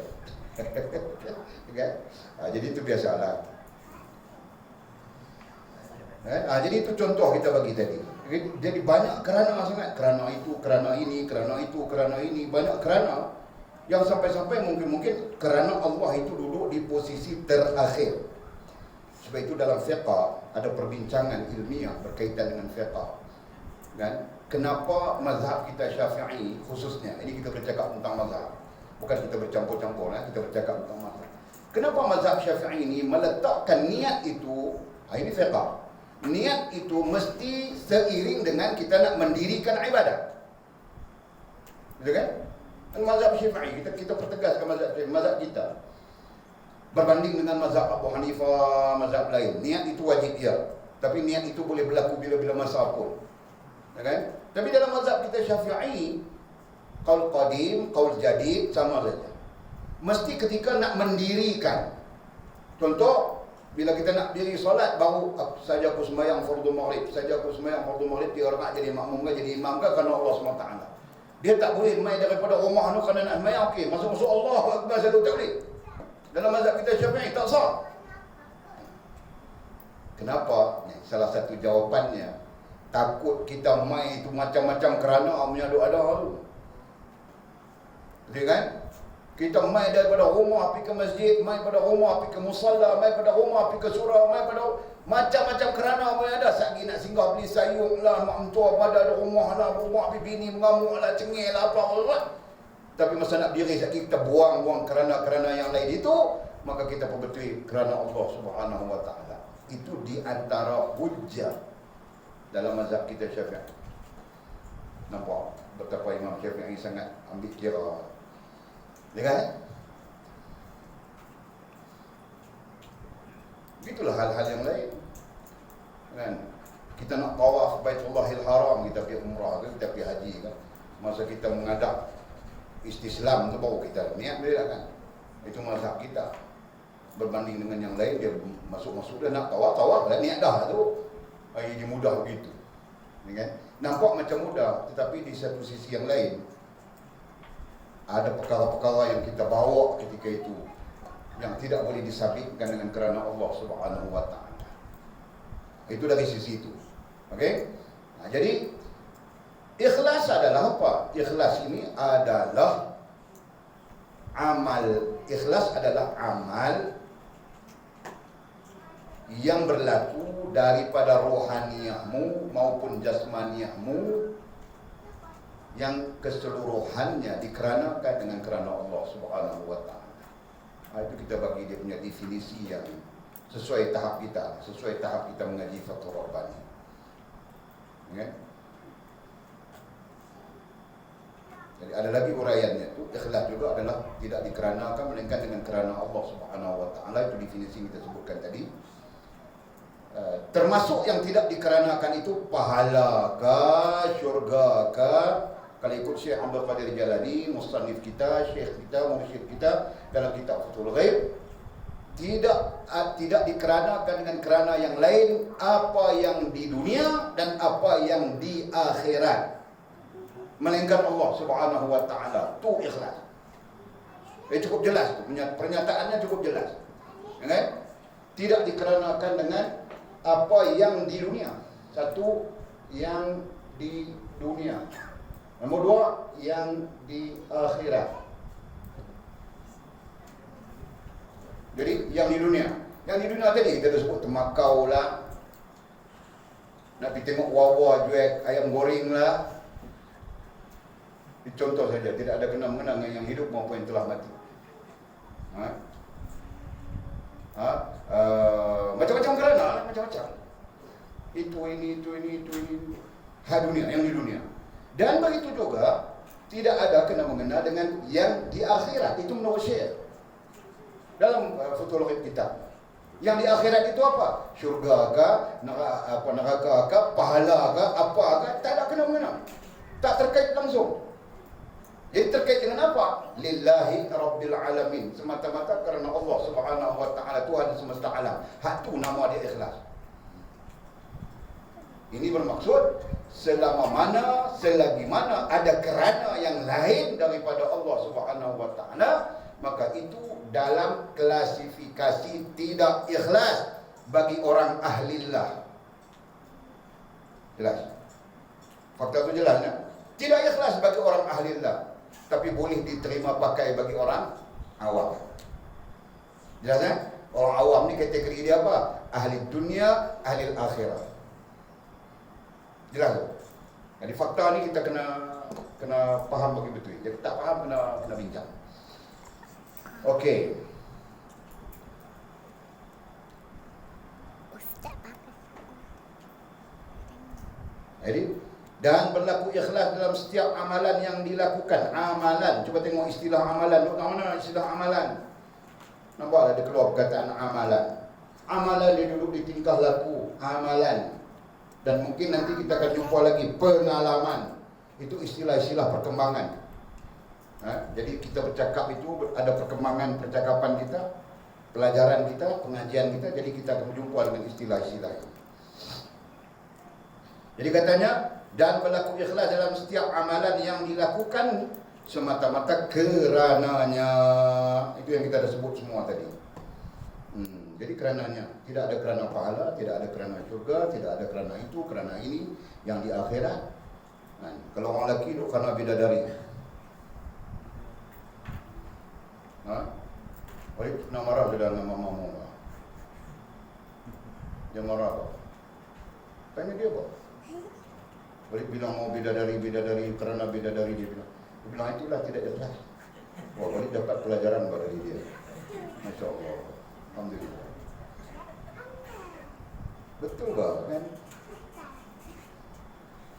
Kan? Jadi itu biasalah. Jadi itu contoh kita bagi tadi. Jadi banyak kerana sangat. Kerana itu, kerana ini, banyak kerana yang sampai-sampai mungkin kerana Allah itu duduk di posisi terakhir. Sebab itu dalam fiqh ada perbincangan ilmiah berkaitan dengan fiqh. Kan? Kenapa mazhab kita Syafi'i khususnya, ini kita bercakap tentang mazhab, bukan kita bercampur-campur, kita bercakap tentang mazhab. Kenapa mazhab Syafi'i ini meletakkan niat itu, ini fiqh, niat itu mesti seiring dengan kita nak mendirikan ibadah. Betul kan? Mazhab Syafi'i, kita pertegaskan mazhab kita berbanding dengan mazhab Abu Hanifah, mazhab lain. Niat itu wajib ya, tapi niat itu boleh berlaku bila-bila masa pun. Kan? Tapi dalam mazhab kita Syafi'i, qaul qadim, qaul jadid sama saja. Mesti ketika nak mendirikan. Contoh, bila kita nak diri solat baru saja aku sembahyang fardu maghrib, dia orang nak jadi makmum ke jadi imam ke kerana Allah SWT. Dia tak boleh main daripada rumah tu kerana nak sembahyang, okey, masuk Allahu Akbar satu tak boleh. Dalam mazhab kita Syafi'i tak sah. Kenapa? Salah satu jawapannya, takut kita mai itu macam-macam kerana punya doa-doa tu. Betul kan? Kita mai daripada rumah pergi ke masjid, mai pada rumah pergi ke musalla, mai pada rumah pergi ke surau, mai pada macam-macam kerana punya ada. Sagi nak singgah beli sayur lah, mak mentua pada ada rumah lah, rumah bini mengamuk lah, cengih lah, apa. Tapi masa nak diri sagi kita buang kerana yang lain itu, maka kita perbetul kerana Allah Subhanahu Wa Taala. Itu di antara hujjah dalam mazhab kita Syafi'i. Nampak betapa Imam Syafi'i sangat ambil kira. Dengar? Begitulah hal-hal yang lain. Kan? Kita nak tawaf Baitullahil Haram, kita pergi umrah ke, kita pergi haji kan. Masa kita menghadap istislam tu baru kita niat dia kan. Itu mazhab kita. Berbanding dengan yang lain, dia masuk-masuk dia nak tawaf dah niat dah tu. Ini mudah begitu. Kan? Nampak macam mudah, tetapi di satu sisi yang lain ada perkara-perkara yang kita bawa ketika itu yang tidak boleh disabitkan dengan kerana Allah Subhanahu Wa Taala. Itu dari sisi itu. Okey? Jadi ikhlas adalah apa? Ikhlas ini adalah amal. Ikhlas adalah amal yang berlaku daripada rohaniyahmu maupun jasmaniyahmu yang keseluruhannya dikeranakan dengan kerana Allah Subhanahu Wa Taala. Itu kita bagi dia punya definisi yang sesuai tahap kita mengaji fiqh rabbani. Ya? Jadi ada lagi uraiannya tu, ikhlas juga adalah tidak dikeranakan melainkan dengan kerana Allah Subhanahu Wa Taala. Itu definisi yang kita sebutkan tadi. Termasuk yang tidak dikeranakan itu pahala ke, syurga ke. Kalau ikut Syekh Abdul Qadir Jalani, musannif kita, syekh kita, mursyid kita dalam kitab Fathul Ghaib, tidak dikeranakan dengan kerana yang lain, apa yang di dunia dan apa yang di akhirat, melainkan Allah Subhanahu Wa Taala. Tu ikhlas. Cukup jelas tu, pernyataannya cukup jelas. Okay? Tidak dikeranakan dengan apa yang di dunia. Satu, yang di dunia. Nombor dua, yang di akhirat. Jadi yang di dunia tadi kita sebut temakau lah, Nak pergi tengok wawah jual ayam goreng lah. Ini contoh saja, tidak ada kena-mengena dengan yang hidup maupun yang telah mati. Macam-macam kerana, macam-macam. Itu ini. Dunia, yang di dunia. Dan begitu juga, tidak ada kena-mengena dengan yang di akhirat. Itu menurut Syekh. Dalam futurologi kita. Yang di akhirat itu apa? Syurga kah, neraka kah, pahala kah, apa kah? Tak ada kena-mengena. Tak terkait langsung. Jadi terkait dengan apa? Lillahi Rabbil Alamin. Semata-mata kerana Allah Subhanahu Wa Ta'ala, Tuhan semesta alam. Hak tu nama dia ikhlas. Ini bermaksud selagi mana ada kerana yang lain daripada Allah Subhanahu Wa Ta'ala, maka itu dalam klasifikasi tidak ikhlas bagi orang ahlillah. Jelas? Fakta itu jelas ya? Tidak ikhlas bagi orang ahlillah, tapi boleh diterima pakai bagi orang awam. Jelas ya? Orang awam ni kategori dia apa? Ahli dunia, ahli akhirat. Jelas? Jadi fakta ni kita kena faham bagi betul. Jadi tak faham kena bincang. Okey. Jadi dan berlaku ikhlas dalam setiap amalan yang dilakukan. Amalan, cuba tengok istilah amalan. Duduk mana istilah amalan? Nampak ada keluar perkataan amalan. Amalan dia duduk di tingkah laku, amalan. Dan mungkin nanti kita akan jumpa lagi pengalaman. Itu istilah-istilah perkembangan. Jadi kita bercakap itu ada perkembangan percakapan kita, pelajaran kita, pengajian kita. Jadi kita akan berjumpa dengan istilah-istilah itu. Jadi katanya, dan berlaku ikhlas dalam setiap amalan yang dilakukan semata-mata kerananya. Itu yang kita dah sebut semua tadi. Jadi kerananya, tidak ada kerana pahala, tidak ada kerana syurga, tidak ada kerana itu, kerana ini. Yang di akhirat, kalau orang lelaki itu kerana bidadari. Baik, nak marah sudah dengan mamamu. Dia marah apa? Tanya dia apa? Balik bilang mau bidadari kerana bidadari dia bilang itulah tidak ikhlas. Wah, balik dapat pelajaran dari dia. Masya Allah. Alhamdulillah. Betul tak kan?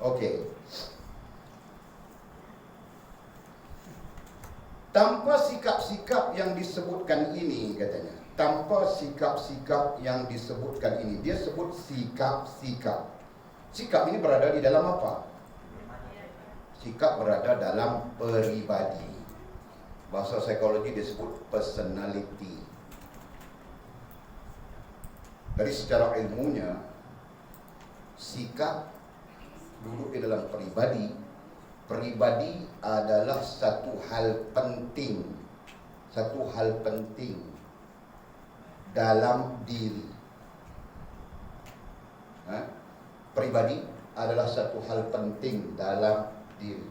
Okey. Tanpa sikap-sikap yang disebutkan ini, katanya. Tanpa sikap-sikap yang disebutkan ini. Dia sebut sikap-sikap. Sikap ini berada di dalam apa? Sikap berada dalam peribadi. Bahasa psikologi disebut personality. Dari secara ilmunya, sikap duduk di dalam peribadi. Peribadi adalah satu hal penting. Satu hal penting dalam diri. Peribadi adalah satu hal penting dalam diri.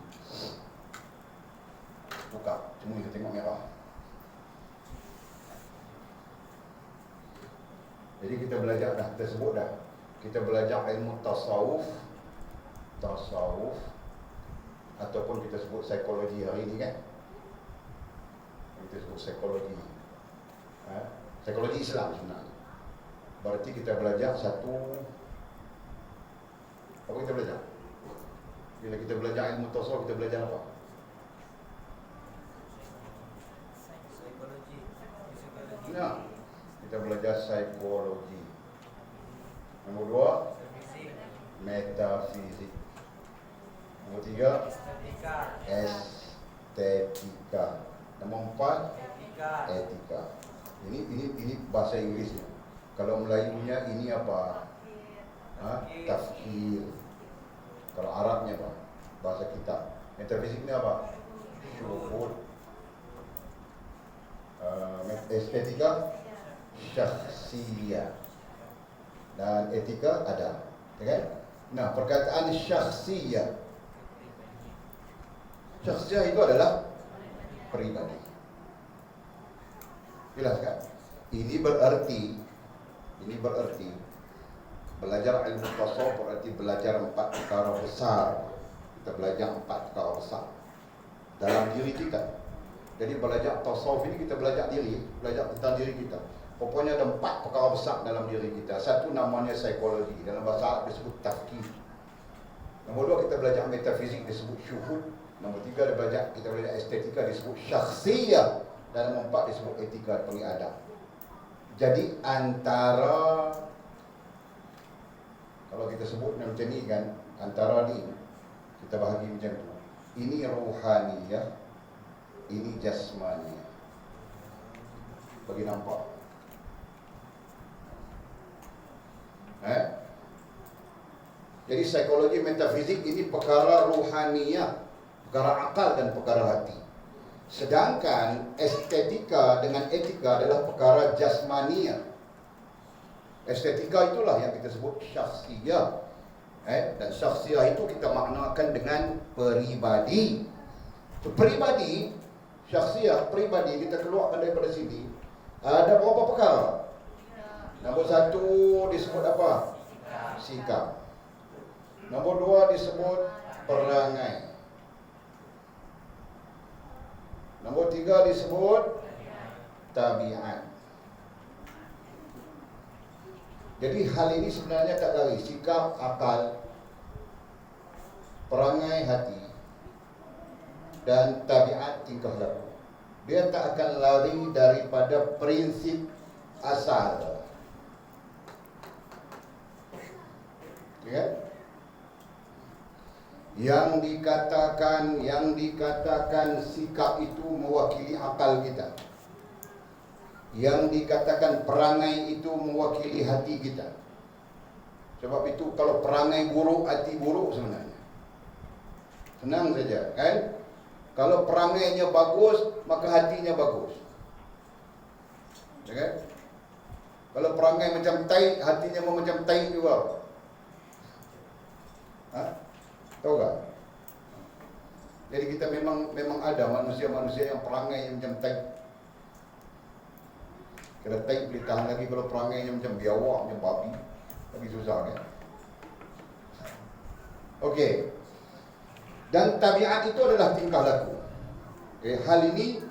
Buka, cuma kita tengok merah. Jadi kita belajar dah, kita sebut dah. Kita belajar ilmu tasawuf ataupun kita sebut psikologi hari ini kan. Kita sebut psikologi. Psikologi Islam sebenarnya. Berarti kita belajar satu. Apa kita belajar? Bila kita belajar ilmu tasawuf, kita belajar apa? Psikologi. Nah, kita belajar psikologi. Nombor 2, metafisik. Nombor 3, estetika. Nombor 4, etika. Ini bahasa Inggrisnya. Kalau Melayunya ini apa? Tafkir. Kalau Arabnya apa? Bahasa kita. Metafisiknya apa? Syuhud. Estetika, syakhsiyah. Dan etika ada. Okay? Nah, perkataan syakhsiyah. Syakhsiyah itu adalah peribadi. Jelas kan? Ini berarti Belajar ilmu tasawuf berarti belajar 4 perkara besar. Kita belajar 4 perkara besar dalam diri kita. Jadi belajar tasawuf ini kita belajar diri, belajar tentang diri kita. Pokoknya ada 4 perkara besar dalam diri kita. Satu namanya psikologi, dalam bahasa Arab disebut tafkir. Nombor 2 kita belajar metafizik, disebut syuhud. Nombor 3 kita belajar estetika, disebut syakhsiyah. Dan nombor 4 disebut etika pengadab. Jadi antara, kalau kita sebut macam ni kan, antara ni kita bahagi macam tu. Ini ruhaniyah, ini jasmaniyah. Bagi nampak. Jadi psikologi metafizik ini perkara ruhaniyah, perkara akal dan perkara hati. Sedangkan estetika dengan etika adalah perkara jasmaniyah. Estetika itulah yang kita sebut syakhsiyah. Dan syakhsiyah itu kita maknakan dengan peribadi. Peribadi, syakhsiyah, peribadi kita keluarkan daripada sini. Ada berapa perkara? Nombor 1 disebut apa? Sikap. Nombor 2 disebut perangai. Nombor 3 disebut tabiat. Jadi hal ini sebenarnya tak lari. Sikap, akal, perangai hati, dan tabiat tingkah laku. Dia tak akan lari daripada prinsip asal. Ya? Yang dikatakan sikap itu mewakili akal kita. Yang dikatakan perangai itu mewakili hati kita. Sebab itu kalau perangai buruk, hati buruk sebenarnya. Senang saja, kan? Kalau perangainya bagus, maka hatinya bagus. Ya kan? Kalau perangai macam tai, hatinya mau macam tai juga. Tahu tak? Jadi kita memang ada manusia-manusia yang perangai yang macam tai. Kalau tai boleh tahan lagi, kalau perangainya macam biawak, macam babi, lagi susah kan? Okey. Dan tabiat itu adalah tingkah laku. Hal ini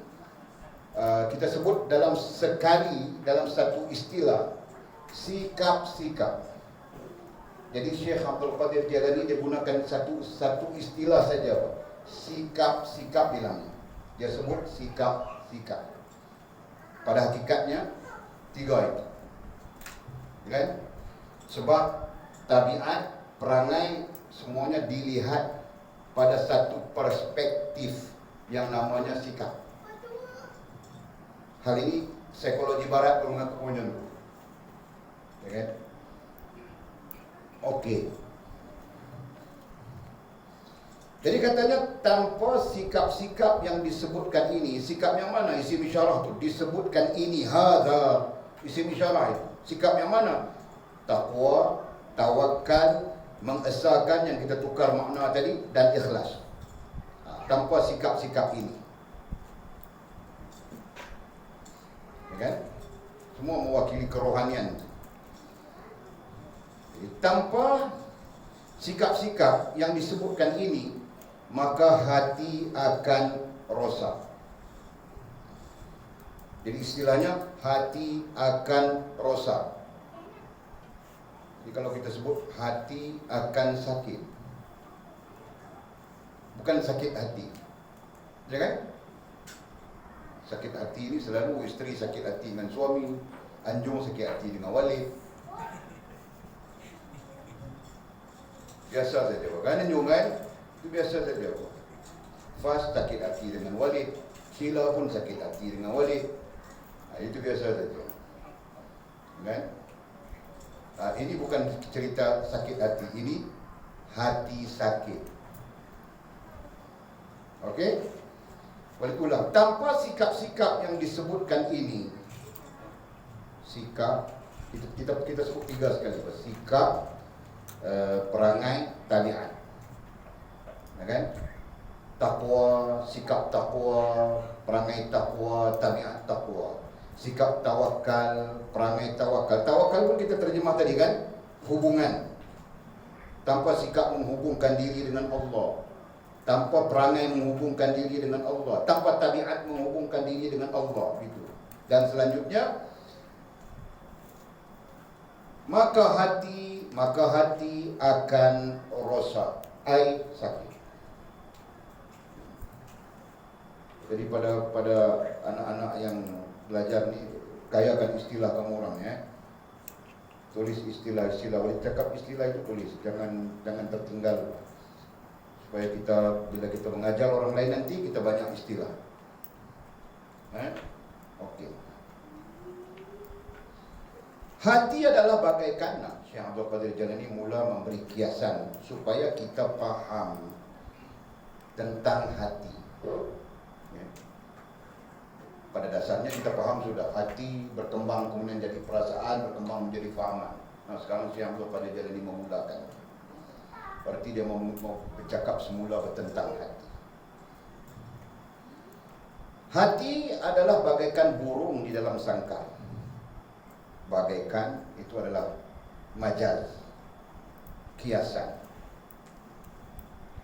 kita sebut dalam satu istilah, sikap-sikap. Jadi Syekh Abdul Qadir Jailani dia gunakan satu istilah saja, sikap-sikap bilangnya. Dia sebut sikap-sikap. Pada hakikatnya 3 itu. Kan? Sebab tabiat, perangai semuanya dilihat pada satu perspektif yang namanya sikap. Hal ini psikologi barat mengaku macam itu. Ya kan? Okey. Jadi katanya tanpa sikap-sikap yang disebutkan ini, sikap yang mana? Isim isyarah tu disebutkan ini, hadza isim isyarah itu. Sikap yang mana? Taqwa, tawakal, mengesahkan yang kita tukar makna tadi, dan ikhlas. Tanpa sikap-sikap ini, ya kan? Semua mewakili kerohanian. Tanpa sikap-sikap yang disebutkan ini, maka hati akan rosak. Jadi istilahnya hati akan rosak. Jadi kalau kita sebut hati akan sakit, bukan sakit hati, ya kan? Sakit hati ini selalu isteri sakit hati dengan suami, anjung sakit hati dengan walid. Biasa saja, kan anjung kan? Itu biasa saja. Fas sakit hati dengan walid, Sheila pun sakit hati dengan walid. Itu biasa saja, kan? Ini bukan cerita sakit hati, ini hati sakit. Okey? Balik ulang, tanpa sikap-sikap yang disebutkan ini, sikap kita sebut 3 sekali, sikap, perangai, tabiat. Ya kan? Takwa, sikap takwa, perangai takwa, tabiat takwa. Sikap tawakal, perangai tawakal. Tawakal pun kita terjemah tadi kan? hubungan, tanpa sikap menghubungkan diri dengan Allah, tanpa perangai menghubungkan diri dengan Allah, tanpa tabiat menghubungkan diri dengan Allah gitu. Dan selanjutnya, maka hati akan rosak, sakit. Jadi pada anak-anak yang belajar ni, kayakan istilah kamu orang ya. Tulis istilah-istilah, boleh cakap istilah itu tulis, jangan tertinggal. Supaya bila kita mengajar orang lain nanti kita banyak istilah. Okey. Hati adalah bagaikan, Syekh Abdul Qadir Jalani mula memberi kiasan supaya kita faham tentang hati. Pada dasarnya kita faham sudah, hati berkembang kemudian jadi perasaan, berkembang menjadi fahaman. Nah sekarang Syekh Abdul Qadir Jalani memulakan. Berarti dia mau bercakap semula tentang hati. Hati adalah bagaikan burung di dalam sangkar. Bagaikan itu adalah majaz, kiasan.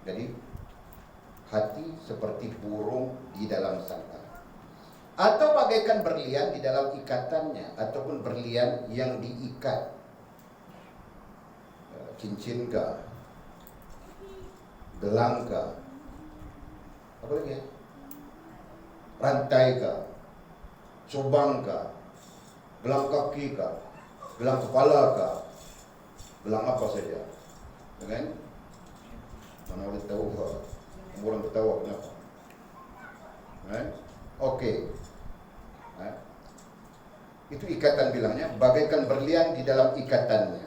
Jadi hati seperti burung di dalam sangkar, atau bagaikan berlian di dalam ikatannya, ataupun berlian yang diikat, cincin kah, gelang kah, apa lagi ya, rantai kah, cubang kah, gelang kaki kah, gelang kepala kah, gelang apa saja, kan? Mana boleh tahu, orang ketawa kenapa? Okey. Itu ikatan bilangnya, bagaikan berlian di dalam ikatannya,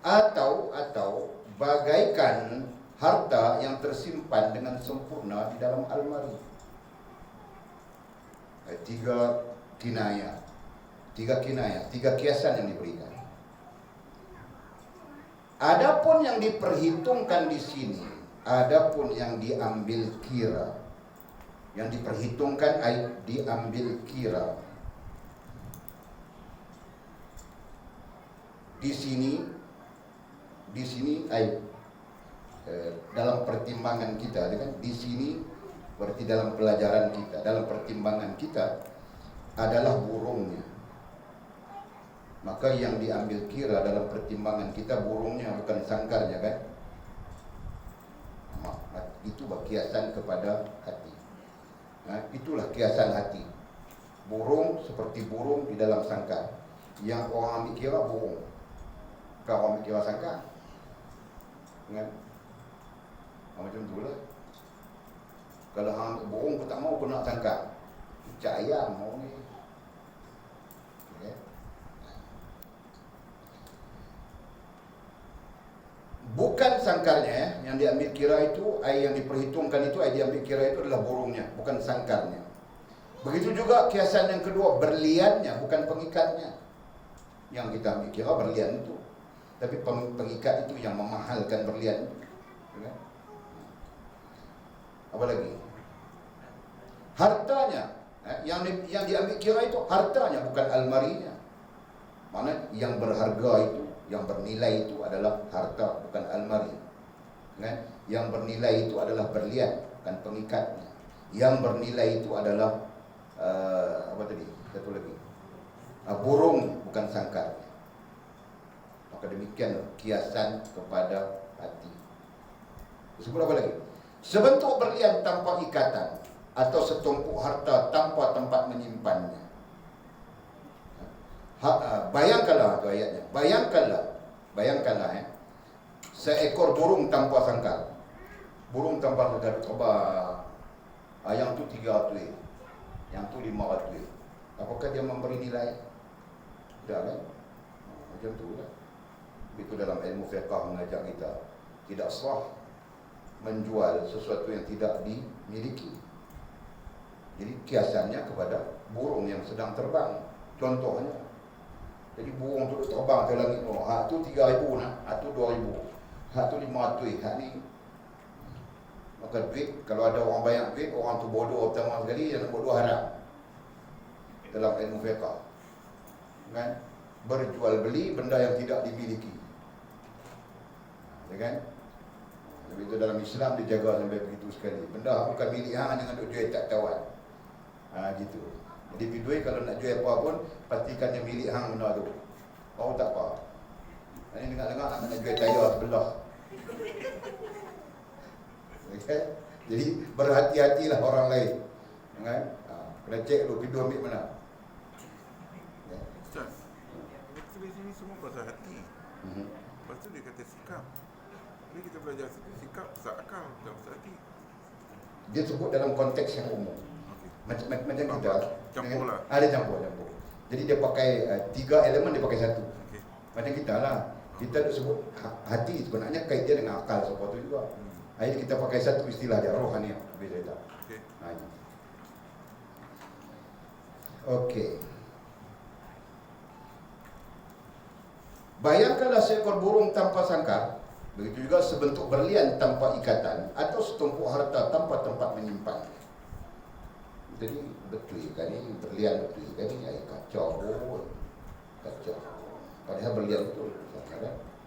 atau bagaikan harta yang tersimpan dengan sempurna di dalam almari. Tiga kiasan yang diberikan. Adapun yang diperhitungkan di sini, adapun yang diambil kira, yang diperhitungkan diambil kira. Di sini dalam pertimbangan kita, kan? Di sini berarti dalam pelajaran kita, dalam pertimbangan kita adalah burungnya. Maka yang diambil kira dalam pertimbangan kita burungnya, bukan sangkarnya, kan? Itu kiasan kepada hati. Itulah kiasan hati. Burung seperti burung di dalam sangkar. Yang orang ambil kira burung, bukan orang ambil kira sangkar, kan? Macam tu lah. Kalau hang burung pun tak mau, pun nak sangkar. Cak ayam mau ni. Okay. Bukan sangkarnya yang diambil kira itu, yang diperhitungkan itu, diambil kira itu adalah burungnya, bukan sangkarnya. Begitu juga kiasan yang kedua, berliannya, bukan pengikatnya. Yang kita ambil kira berlian itu, tapi pengikat itu yang memahalkan berlian itu. Okay. Apa lagi? Hartanya, yang diambil kira itu hartanya, bukan almarinya. Mana yang berharga itu, yang bernilai itu adalah harta, bukan almari. Kan? Yang bernilai itu adalah berlian, bukan pengikatnya. Yang bernilai itu adalah apa tadi? Satu lagi. Burung, bukan sangkarnya. Maka demikian kiasan kepada hati. Sebut apa lagi? Sebentuk berlian tanpa ikatan, atau setumpuk harta tanpa tempat menyimpannya. Bayangkanlah itu ayatnya. Bayangkanlah seekor burung tanpa sangkar. Burung tanpa sangkar terbang. Yang tu 300, yang tu 500. Apakah dia memberi nilai? Tidak, kan? Macam tu lah. Itu dalam ilmu fiqh mengajar kita, tidak sah menjual sesuatu yang tidak dimiliki. Jadi kiasannya kepada burung yang sedang terbang. Contohnya, jadi burung tu terbang ke langit, hak tu 3,000 nak, hak tu 2,000, hak tu 500, hak ni. Maka duit, kalau ada orang banyak duit, orang tu bodoh pertama sekali, yang bodoh haram. Dalam ilmu fiqh, kan? Berjual beli benda yang tidak dimiliki. Ya kan? Tapi itu dalam Islam dijaga sampai begitu sekali. Benda bukan milik hang dengan duk jual tak tawan. Gitu. Jadi bidui kalau nak jual apa pun pastikan yang milik hang benda tu. Tahu tak apa? Ini dengar-dengar nak jual tayar sebelah. Okay? Jadi berhati-hatilah orang lain. Kan? Kena cek dulu video ambil mana. Ustaz, di sini semua pasal hati. Lepas tu dia kata sikap. Jadi kita belajar sikap pasal akal, bukan pasal hati. Dia sebut dalam konteks yang umum. Macam kita campur lah. Ada campur. Jadi dia pakai 3 elemen, dia pakai 1. Macam kita lah. Kita sebut hati sebenarnya kait dia dengan akal sesuatu juga. Jadi kita pakai 1 istilah dia, rohaniah. Beza tak? Okey. Bayangkanlah seekor burung tanpa sangkar, begitu juga sebentuk berlian tanpa ikatan, atau setumpuk harta tanpa tempat menyimpan. Jadi betul kan ini berlian, betul kan ini kacau. Padahal berlian betul,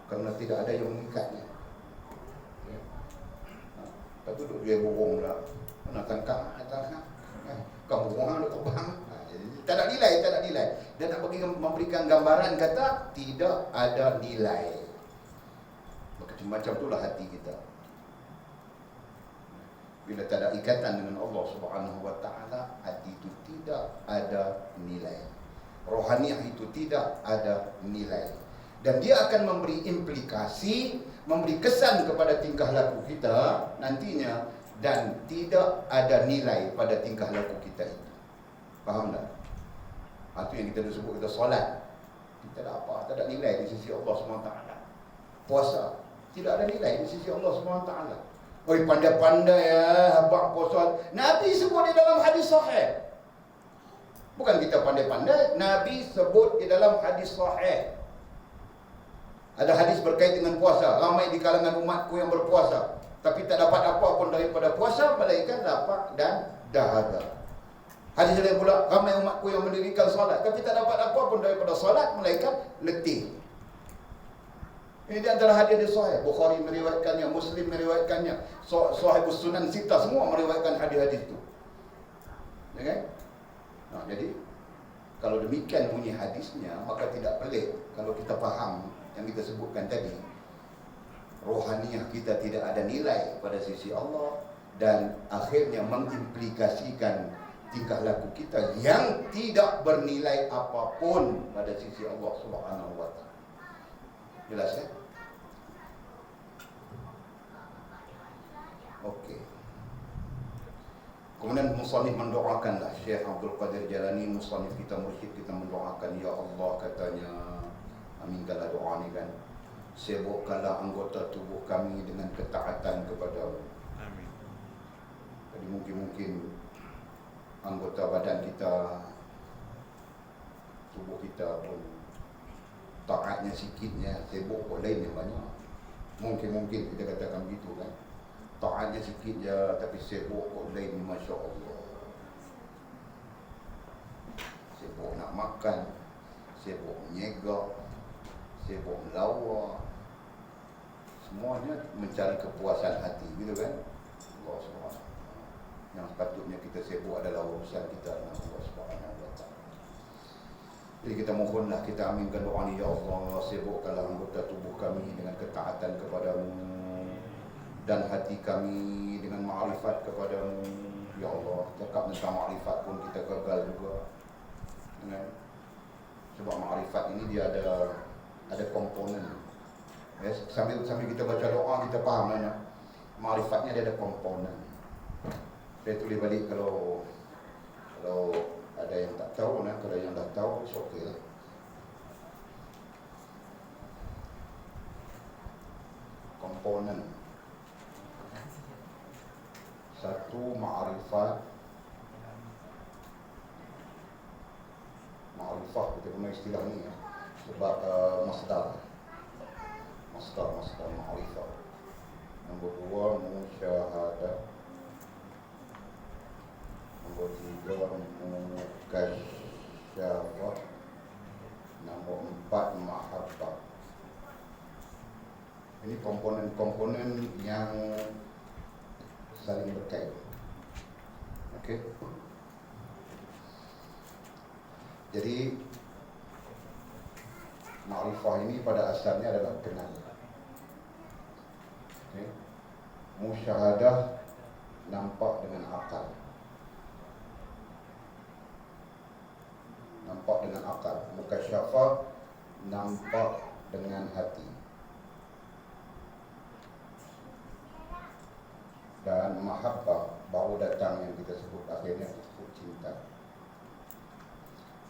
karena tidak ada yang mengikatnya. Lepas tu duduk dia burung pula, nak tangkap. Kamu burung nak terbang. Tak ada nilai. Dan nak memberikan gambaran kata tidak ada nilai. Macam itulah hati kita. Bila tak ada ikatan dengan Allah Subhanahu wa taala, hati itu tidak ada nilai. Rohaniah itu tidak ada nilai. Dan dia akan memberi implikasi, memberi kesan kepada tingkah laku kita nantinya, dan tidak ada nilai pada tingkah laku kita itu. Faham tak? Itu yang kita sebut kita solat. Kita tak apa, tak ada nilai di sisi Allah SWT. Puasa tidak ada nilai di sisi Allah SWT. Oi, pandai-pandai habaq puasa. Nabi sebut di dalam hadis sahih. Bukan kita pandai-pandai, Nabi sebut di dalam hadis sahih. Ada hadis berkait dengan puasa. Ramai di kalangan umatku yang berpuasa, tapi tak dapat apa pun daripada puasa melainkan lapar dan dahaga. Hadis lain pula, ramai umatku yang mendirikan solat, tapi tak dapat apa pun daripada solat melainkan letih. Ini di antara hadis sahih. Bukhari meriwayatkannya, Muslim meriwayatkannya, Sahihus Sunan Sittah semua meriwayatkan hadis-hadis itu. Ya kan? Jadi kalau demikian bunyi hadisnya, maka tidak pelik kalau kita faham yang kita sebutkan tadi. Rohaniah kita tidak ada nilai pada sisi Allah, dan akhirnya mengimplikasikan tingkah laku kita yang tidak bernilai apapun pada sisi Allah Subhanahu wa taala. Jelas ya? Okey. Kemudian musannif mendoakanlah, Syekh Abdul Qadir Jalani, musannif kita, mursyid kita, mendoakan, ya Allah katanya, aminkanlah doa ni kan, sibukkanlah anggota tubuh kami dengan ketaatan kepada-Mu. Amin. Jadi mungkin anggota badan kita, tubuh kita pun taatnya sikitnya, sibuk kok lain yang banyak. Mungkin kita katakan begitu kan. Taatnya sikit je tapi sibuk kok lain, Masya Allah. Sibuk nak makan, sibuk menyegak, sibuk melawak. Semuanya mencari kepuasan hati, gitu kan. Allah SWT. Yang sepatutnya kita sibuk adalah urusan kita dengan Allah Subhanahu wa taala. Jadi kita mohonlah, kita aminkan doa ni, ya Allah, sibukkanlah anggota tubuh kami dengan ketaatan kepada-Mu, dan hati kami dengan ma'rifat kepada-Mu. Ya Allah, cakap tentang ma'rifat pun kita gagal juga. Sebab ma'rifat ini dia ada komponen. Ya, sambil kita baca doa kita faham lah. Ma'rifatnya dia ada komponen. Saya tulis balik kalau ada yang tak tahu, kalau yang dah tahu, okey lah. Komponen. 1, ma'rifat. Ma'rifah, kita guna istilah ni ya. Sebab masdar ma'rifah. Nombor 2, musyahadah. Nombor 3, mukasyafah. Nombor 4, mahabbah. Ini komponen-komponen yang saling berkait. Okey. Jadi ma'rifah ini pada asalnya adalah kenal. Okay. Musyahadah nampak dengan akal. Nampak dengan akal. Mukasyafah nampak dengan hati. Dan mahabbah baru datang yang kita sebut akhirnya disebut cinta.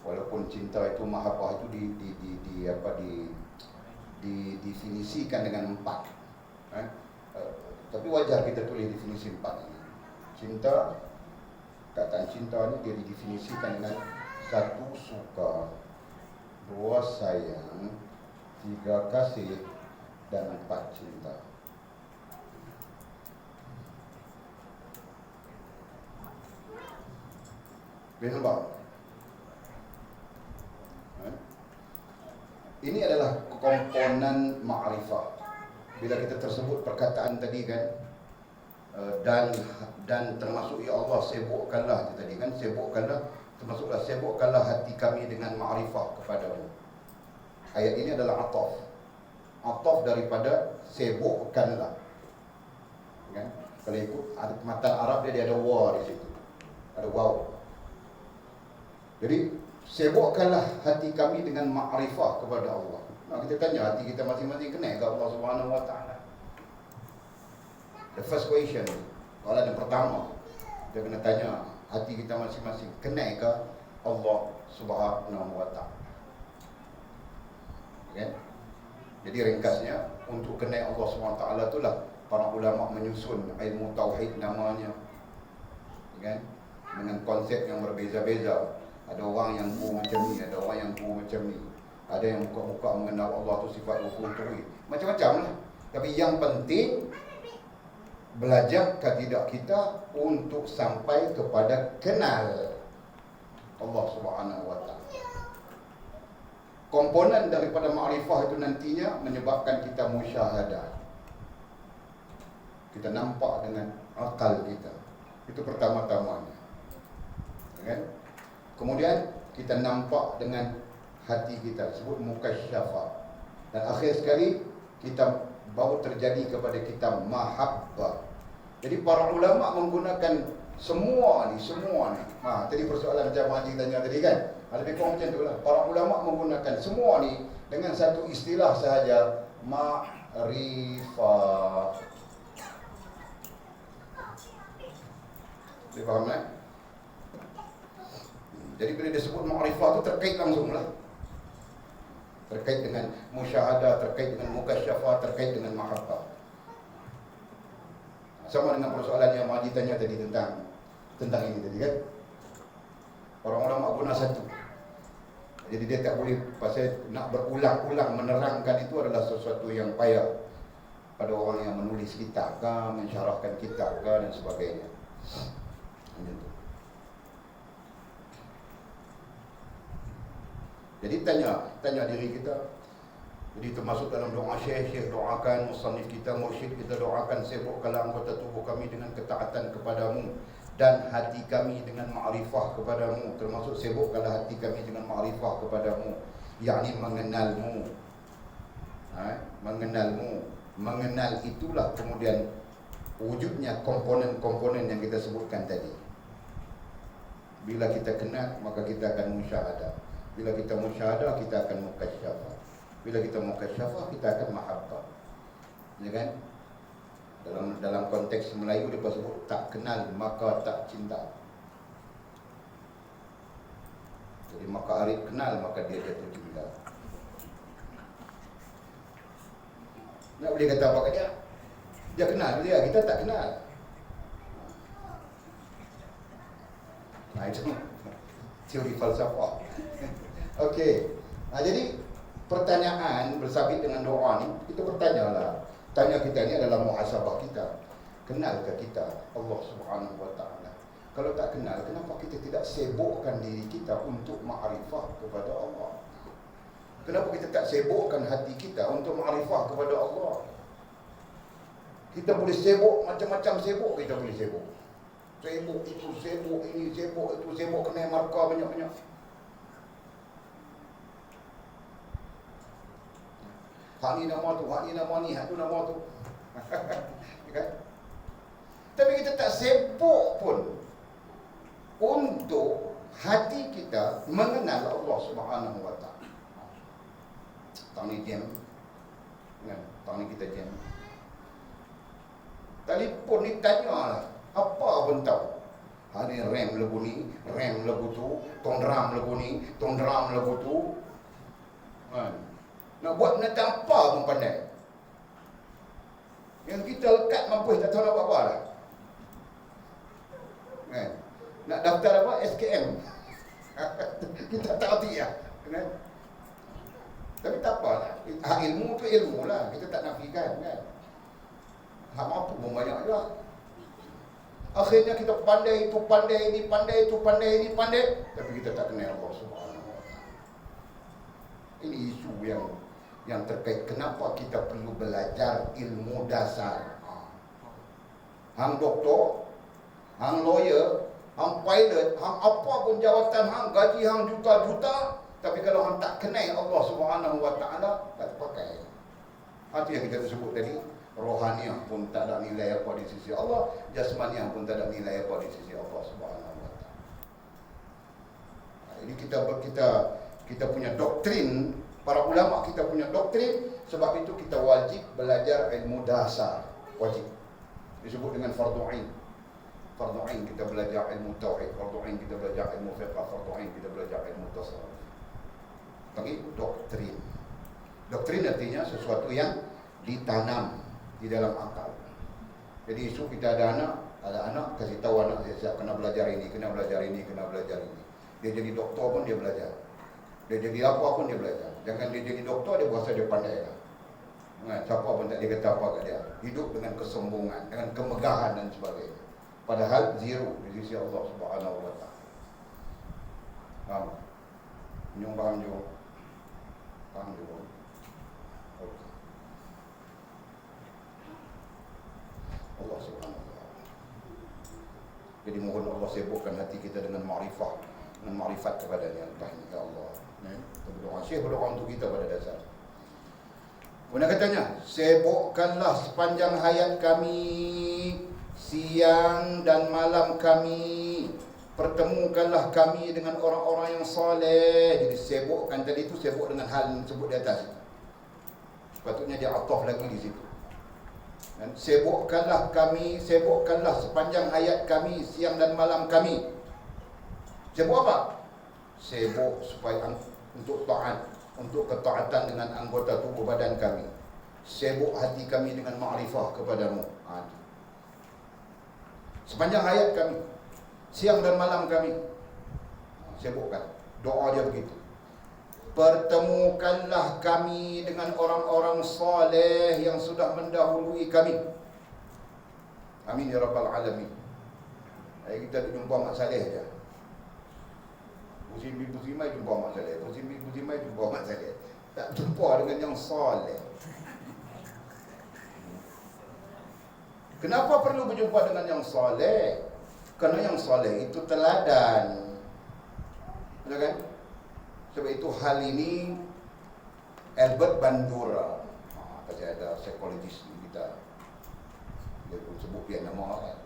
Walaupun cinta itu, mahabbah itu didefinisikan dengan 4. Tapi wajar kita tulis definisi 4 ini. Cinta, kataan cinta ini dia didefinisikan dengan 1 suka, 2 sayang, 3 kasih, dan 4 cinta. Boleh nampak? Ini adalah komponen ma'rifah. Bila kita tersebut perkataan tadi kan, dan termasuk ya Allah sibukkanlah tadi kan, sibukkanlah hati kami dengan ma'rifah kepadamu. Ayat ini adalah ataf daripada sibukkanlah. Kan? Kalau ikut matan Arab dia ada wa di situ. Ada waw. Jadi sibukkanlah hati kami dengan ma'rifah kepada Allah. Nah, kita tanya hati kita masing-masing kenal ke Allah Subhanahu Wa Taala? The first question, soalan yang pertama, kita kena tanya hati kita masing-masing kenal ke Allah Subhanahu Wa Taala? Okay? Jadi ringkasnya, untuk kenal Allah Subhanahu Wa Taala itulah para ulama menyusun ilmu tauhid namanya, kan? Dengan konsep yang berbeza-beza. Ada orang yang macam ni, ada orang yang macam ni. Ada yang muka-muka mengenal Allah tu sifat uful-turi. Macam-macam lah. Tapi yang penting, belajar ke tidak kita untuk sampai kepada kenal Allah Subhanahu Wa Taala. Komponen daripada ma'rifah itu nantinya menyebabkan kita musyahadah. Kita nampak dengan akal kita. Itu pertama-tamanya. Kan? Kemudian kita nampak dengan hati kita, sebut mukasyafah. Dan akhir sekali kita baru terjadi kepada kita mahabbah. Jadi para ulama menggunakan semua ni. Tadi persoalan macam Haji tanya tadi kan, lebih kurang macam itulah. Para ulama menggunakan semua ni dengan satu istilah sahaja, ma'rifah. Boleh faham kan? Jadi bila disebut ma'rifah tu terkait langsung lah. Terkait dengan musyahadah, terkait dengan mukasyafah, terkait dengan mahabbah. Sama dengan persoalan yang Haji tanya tadi tentang ini tadi kan. Orang ulama guna satu. Jadi dia tak boleh, pasal nak berulang-ulang menerangkan itu adalah sesuatu yang payah pada orang yang menulis kitab ke, mensyarahkan kitab ke dan sebagainya. Macam tu. Jadi tanya diri kita. Jadi termasuk dalam doa Syekh doakan, musannif kita, mursyid kita doakan, sibukkanlah anggota tubuh kami dengan ketaatan kepadamu dan hati kami dengan ma'rifah kepadamu. Termasuk sibukkanlah hati kami dengan ma'rifah kepadamu, yakni mengenalmu. Mengenalmu. Mengenal itulah kemudian wujudnya komponen-komponen yang kita sebutkan tadi. Bila kita kenal, maka kita akan musyahadah. Bila kita musyahadah, kita akan mukasyafah. Bila kita mukasyafah, kita akan mahabbah. Ya kan? Dalam konteks Melayu dia sebut tak kenal maka tak cinta. Jadi maka Arif kenal maka dia jatuh cinta. Tak boleh kata apa dia? Dia kenal dia, kita tak kenal. Nah itu teori falsafah. Okey. Jadi pertanyaan bersabit dengan doa ni, kita bertanyalah. Tanya kita ni adalah muhasabah kita. Kenalkah kita Allah Subhanahu Wa Taala? Kalau tak kenal, kenapa kita tidak sibukkan diri kita untuk ma'rifah kepada Allah? Kenapa kita tak sibukkan hati kita untuk ma'rifah kepada Allah? Kita boleh sibuk, macam-macam sibuk kita boleh sibuk. Sibuk itu, sibuk ini, sibuk itu, sibuk kena markah banyak-banyak. Hak ni nama tu, hak ni nama ni, hak tu nama tu. Kan? Tapi kita tak sibuk pun untuk hati kita mengenal Allah Subhanahu Wa Taala. Tang ni diam. Kan? Tang ni kita diam. Telefon ni tanyalah, apa pun tahu. Hari RAM lagu ni, RAM lagu tu, tone drum lagu ni, tone drum lagu tu. Kan? Nak buat benda apa pun pandai. Yang kita lekat mampu tak tahu nak buat apa lah. Kan? Nak daftar apa? SKM. Kita tak erti lah. Kan? Tapi tak apalah. Hak ilmu tu ilmu lah. Kita tak nafikan kan. Hak mampu pun banyak juga. Akhirnya kita pandai itu, pandai ini, pandai itu, pandai ini, pandai. Tapi kita tak kenal Allah Subhanahu Wa Taala. Ini isu yang terkait kenapa kita perlu belajar ilmu dasar. Hang doktor, hang lawyer, hang pilot, hang apa pun jawatan hang, gaji hang juta-juta, tapi kalau hang tak kenal Allah Subhanahu Wa Taala, tak terpakai. Itu yang kita sebut tadi, rohaniah pun tak ada nilai apa di sisi Allah, jasmaniah pun tak ada nilai apa di sisi Allah Subhanahu Wa Taala. Ini kita punya doktrin, para ulama kita punya doktrin, sebab itu kita wajib belajar ilmu dasar, wajib. Disebut dengan fardu ain. Fardu ain kita belajar ilmu tauhid, fardu ain kita belajar ilmu fiqh, fardu ain kita belajar ilmu tasawuf. Tapi doktrin. Doktrin artinya sesuatu yang ditanam di dalam akal. Jadi isu kita ada anak kasih tahu anak dia siap kena belajar ini, kena belajar ini, kena belajar ini. Dia jadi doktor pun dia belajar. Dia jadi apa pun dia belajar. Jangan dia jadi doktor dia berasa dia pandai lah. Siapa pun tak dia kata apa kat dia. Hidup dengan kesombongan, dengan kemegahan dan sebagainya. Padahal zero di sisi Allah Subhanahu Wa Taala. Faham? Nyung faham juga. Faham juga. Okey. Allah Subhanahu Wa Taala. Jadi mohon Allah sibukkan hati kita dengan ma'rifat kepadanya. Ya Allah. Kita berdoa, Syekh berdoa untuk kita pada dasar. Kemudian katanya, sibukkanlah sepanjang hayat kami, siang dan malam kami, pertemukanlah kami dengan orang-orang yang soleh. Jadi sibukkan tadi itu sibuk dengan hal yang disebut di atas. Sepatutnya dia ataf lagi di situ. Dan sibukkanlah kami, sibukkanlah sepanjang hayat kami, siang dan malam kami. Sibuk apa? Sibuk supaya untuk taat, untuk ketaatan dengan anggota tubuh badan kami. Sibuk hati kami dengan ma'rifah kepadamu. Sepanjang hayat kami, siang dan malam kami, sibukkan. Doa dia begitu. Pertemukanlah kami dengan orang-orang soleh yang sudah mendahului kami. Amin ya Rabbal Alamin. Kita jumpa Mak Saleh saja. Ibu Zimai jumpa Mak Saleh, Ibu Zimai jumpa Mak Saleh. Tak jumpa dengan yang soleh. Kenapa perlu berjumpa dengan yang soleh? Kerana yang soleh itu teladan. Betul kan? Sebab itu hal ini Albert Bandura, saya ada psikologis kita, dia pun sebut dia nama kan.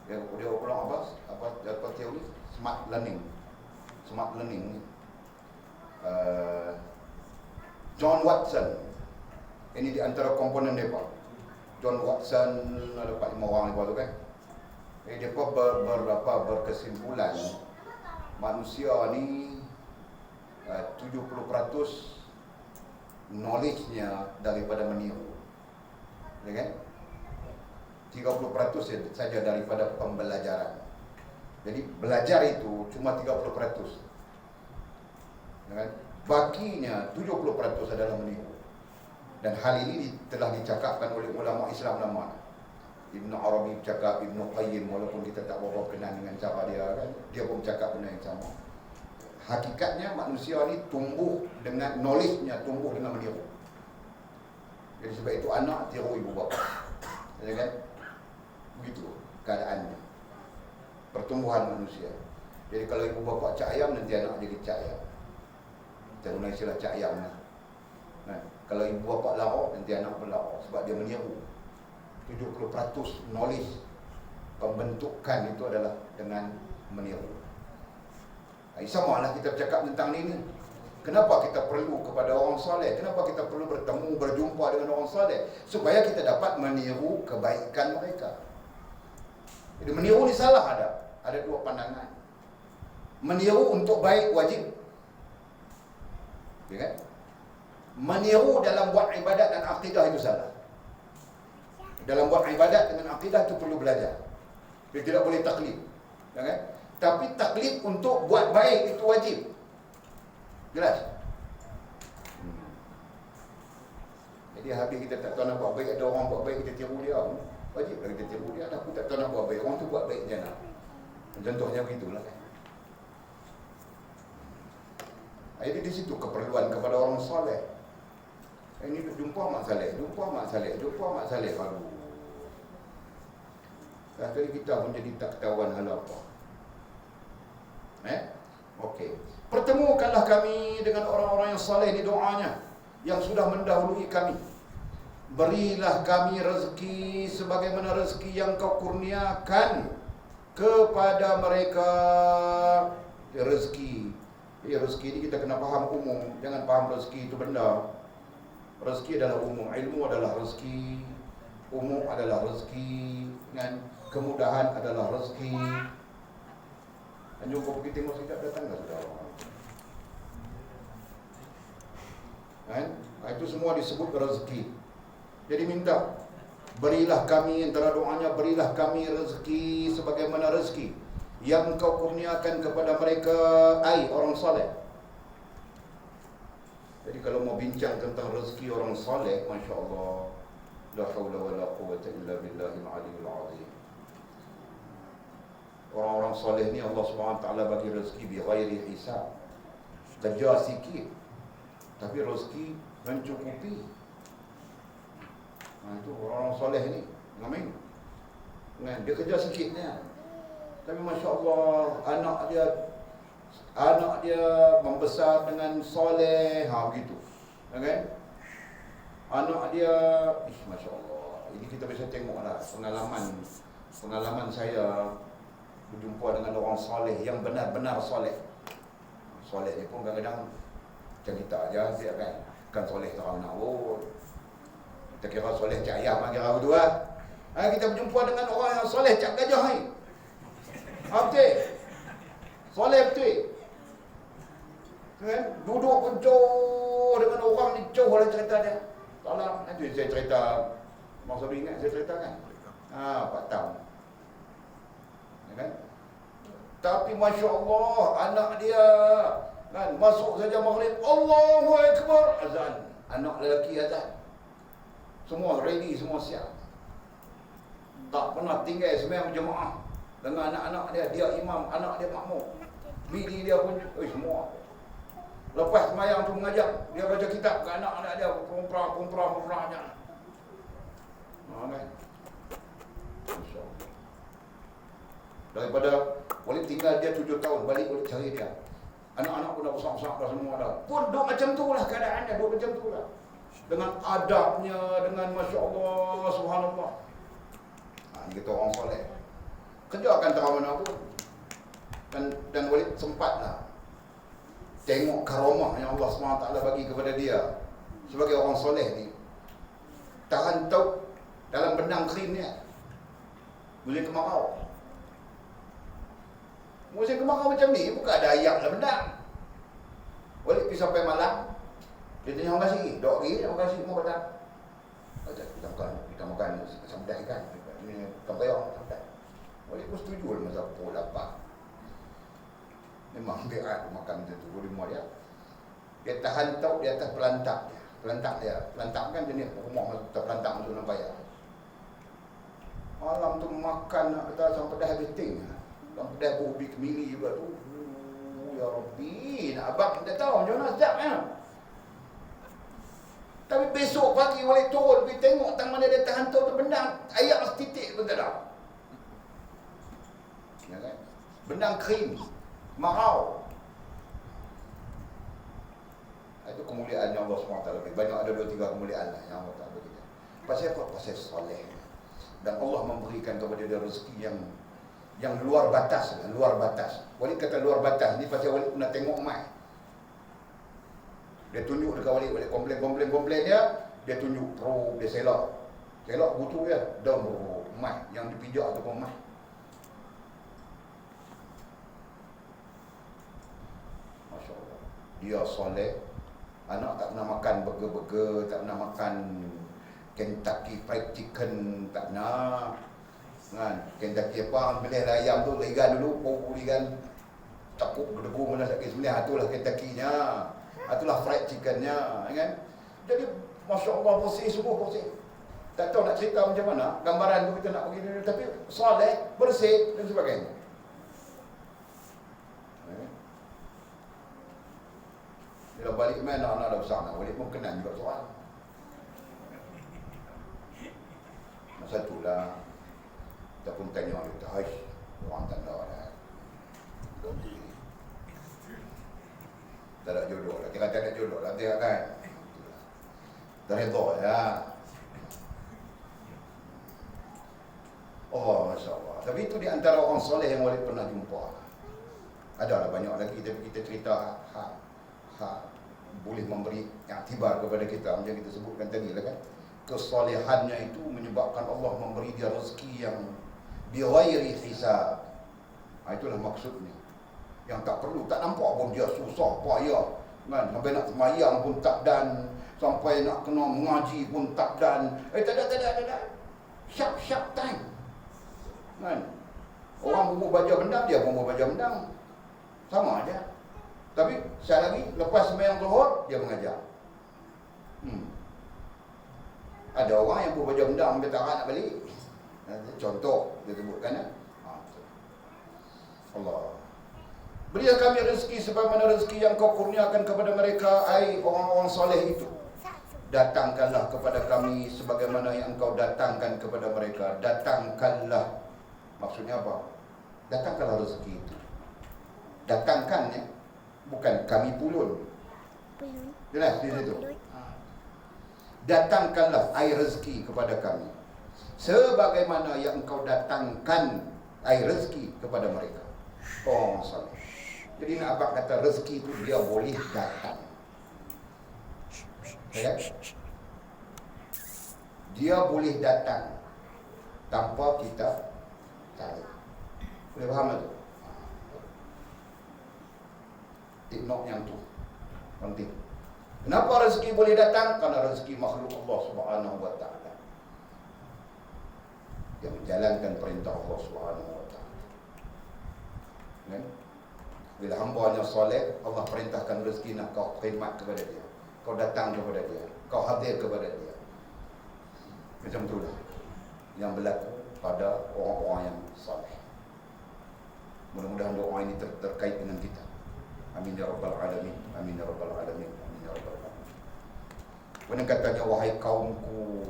Dia ulang apa teori smart learning. John Watson, ini di antara komponen dia Pak. John Watson ada 4-5 orang lepas tu kan. Dia berkesimpulan manusia ni 70% knowledge-nya daripada meniru. Ya kan? 30% saja daripada pembelajaran. Jadi belajar itu cuma 30%. Ya kan? Bakinya 70% adalah meniru. Dan hal ini telah dicakapkan oleh ulama Islam lama. Ibn Arabi cakap, Ibn Qayyim, walaupun kita tak berapa kenal dengan cara dia kan, dia pun cakap benda yang sama. Hakikatnya manusia ni tumbuh dengan knowledge-nya, tumbuh dengan meniru. Jadi sebab itu anak tiru ibu bapa. Ya kan? Begitu keadaannya. Pertumbuhan manusia. Jadi kalau ibu bapa cak ayam, nanti anak jadi cak ayam. Kita guna istilah cak ayam lah. Nah, kalau ibu bapa larok, nanti anak berlarok. Sebab dia meniru. 70% knowledge pembentukan itu adalah dengan meniru. Sama lah kita bercakap tentang ini. Kenapa kita perlu kepada orang soleh? Kenapa kita perlu bertemu, berjumpa dengan orang soleh? Supaya kita dapat meniru kebaikan mereka. Jadi meniru ni salah ada dua pandangan. Meniru untuk baik wajib. Ya kan? Meniru dalam buat ibadat dan akidah itu salah. Dalam buat ibadat dengan akidah itu perlu belajar. Dia tidak boleh taklid. Ya kan? Tapi taklid untuk buat baik itu wajib. Jelas? Jadi habis kita tak tahu nak buat baik, ada orang buat baik kita tiru dia. Wajiblah kita tiru dia. Aku tak tahu nak buat baik, orang tu buat baik je nak. Contohnya begitulah kan. Jadi di situ keperluan kepada orang soleh. Ini jumpa Mak Saleh, jumpa Mak Saleh baru. Kali kita pun jadi tak ketahuan hal apa. Okey. Pertemukanlah kami dengan orang-orang yang saleh di doanya, yang sudah mendahului kami. Berilah kami rezeki sebagaimana rezeki yang kau kurniakan kepada mereka. Rezeki. Rezeki ini kita kena faham umum. Jangan faham rezeki itu benda. Rezeki adalah umum. Ilmu adalah rezeki. Umum adalah rezeki. Kan? Kemudahan adalah rezeki. Anjur kau pergi tengok sekejap, datang tak saudara? Kan? Itu semua disebut rezeki. Jadi minta, berilah kami, antara doanya, berilah kami rezeki sebagaimana rezeki yang kau kurniakan kepada mereka, ai orang soleh. Jadi kalau mau bincang tentang rezeki orang soleh, Masya Allah, la hawla wa la quwwata illa billahil aliyyil azim. Orang-orang soleh ni Allah SWT bagi rezeki bi ghairi hisab. Kerja sikit, tapi rezeki mencukupi. Itu orang-orang soleh ni. Amin. Dia kerja sikitnya, tapi Masya Allah, anak dia membesar dengan soleh, begitu. Okay? Anak dia, Masya Allah. Ini kita bisa tengoklah pengalaman saya berjumpa dengan orang soleh yang benar-benar soleh. Soleh ni pun kadang-kadang cerita aja, dia kan soleh terang nak. Kita kira soleh cak ayam, kira betul lah. Kita berjumpa dengan orang yang soleh cak gajah ni. Betul. Soleh betul. Kan? Duduk pun jauh dengan orang ni, jauh lah cerita dia. Salah, nanti saya cerita, maksud ingat saya cerita kan? 4 tahun. Ya kan? Tapi Masya Allah, anak dia kan, masuk saja maghrib, Allahu Akbar, azan. Anak lelaki azan. Semua ready, semua siap. Tak pernah tinggal sembahyang jemaah dengan anak-anak dia. Dia imam, anak dia makmum. Bini dia pun semua. Lepas sembahyang tu mengajar, dia baca kitab ke anak-anak dia, kumprah-kumprah-kumprahnya. Kan? InsyaAllah. Daripada boleh tinggal dia 7 tahun, balik boleh cari dia. Anak-anak pun dah besar-besar dah semua dah. Pun duduk macam tu lah keadaannya, duduk macam tu lah. Dengan adabnya, dengan Masya Allah, Subhanallah. Kita orang soleh. Kerja akan terang mana pun. Dan Walid sempatlah tengok karamah yang Allah SWT bagi kepada dia sebagai orang soleh ni. Tahan tahu dalam benang krim ni. Musim kemarau. Musim kemarau macam ni, bukan ada ayam dalam benang. Walid pergi sampai malam, dia tanya orang kasih, dok lagi, orang kasih semua kata, kita makan sampai ikan. Ini sampai orang sampai. Walid pun setuju lah masa pukul 8. Memang biar makan macam tu, boleh muat dia. Dia tahan tahu di atas pelantak dia. Pelantak kan jenis rumah terpelantak masuk dalam bayar. Malam tu makan nak kata sampai dah habis ting. Sampai dah ubi kemiri juga tu. Ya Rabbi, nak abang minta tahu macam mana sedap kan? Tapi besok pagi boleh turun pergi tengok tang mana dia terhantar tu benang air setitik pun tak ada. Ya kan? Benang krim, marau. Itu kemuliaan yang Allah SWT lebih banyak. Ada 2-3 kemuliaan lah yang Allah SWT bagi dia. Pasal apa? Pasal soleh. Dan Allah memberikan kepada dia rezeki yang luar batas lah, luar batas. Walid kata luar batas ni pasal Walid pernah tengok mai. Dia tunjuk dekat Walid komplain dia tunjuk pro, dia selak butuh dia, dah mai yang dipijak tu pun mai. Masya-Allah. Dia soleh. Anak tak pernah makan burger, tak pernah makan Kentucky Fried Chicken, tak pernah. Kan? Kentucky apa, beli ayam tu, ligan dulu, ligan. Takut berdebu mana sakit sebenarnya, itulah Kentucky-nya. Itulah fried chicken-nya, kan? Jadi, Masya Allah, bersih, sungguh bersih. Tak tahu nak cerita macam mana, gambaran tu kita nak pergi dulu, tapi soleh, bersih dan sebagainya. Bila balik main anak dah besar, balik pun kenal juga soal. Masa itulah kita pun tanya dia, "Hai, orang tak tahu dah. Tak ada jodoh lah, kira tak ada jodoh lah, dia kan. Tak redha ya." Oh, Masya Allah. Tapi itu di antara orang soleh yang Walid pernah jumpa. Adalah banyak lagi, tapi kita cerita boleh memberi iktibar kepada kita, macam kita sebutkan tadi lah kan. Kesolehannya itu menyebabkan Allah memberi dia rezeki yang bighairi hisab. Itulah maksudnya. Yang tak perlu, tak nampak pun dia susah payah kan, sampai nak sembahyang pun tak dan, sampai nak kena mengaji pun tak dan. Tak ada. Syak time kan. Orang bubuh baja bendang, dia pun bubuh baja bendang, sama aja. Tapi sekali lagi, lepas sembahyang zuhur, dia mengajar. Ada orang yang bubuh baja bendang sampai tak nak balik. Contoh dia sebutkan. Allah, berilah kami rezeki sebagaimana rezeki yang kau kurniakan kepada mereka, ai orang-orang soleh itu. Datangkanlah kepada kami sebagaimana yang engkau datangkan kepada mereka. Datangkanlah. Maksudnya apa? Datangkanlah rezeki itu. Datangkan ya. Bukan kami pulun. Jelas di situ. Datangkanlah air rezeki kepada kami sebagaimana yang engkau datangkan air rezeki kepada mereka. Oh, salah. Jadi nak abang kata rezeki itu dia boleh datang. Ya? Dia boleh datang tanpa kita cari. Boleh faham tak? Tiknok yang tu penting. Kenapa rezeki boleh datang? Karena rezeki makhluk Allah Subhanahu wa taala. Dia menjalankan perintah Allah Subhanahu wa taala. Kan? Bila hamba-Nya soleh, Allah perintahkan rezeki nak kau khidmat kepada dia. Kau datang kepada dia, kau hadir kepada dia. Macam itulah yang berlaku pada orang-orang yang soleh. Mudah-mudahan doa ini terkait dengan kita. Amin ya rabbal alamin. Amin ya rabbal alamin. Amin ya rabbal alamin. Kemudian katanya, wahai kaumku,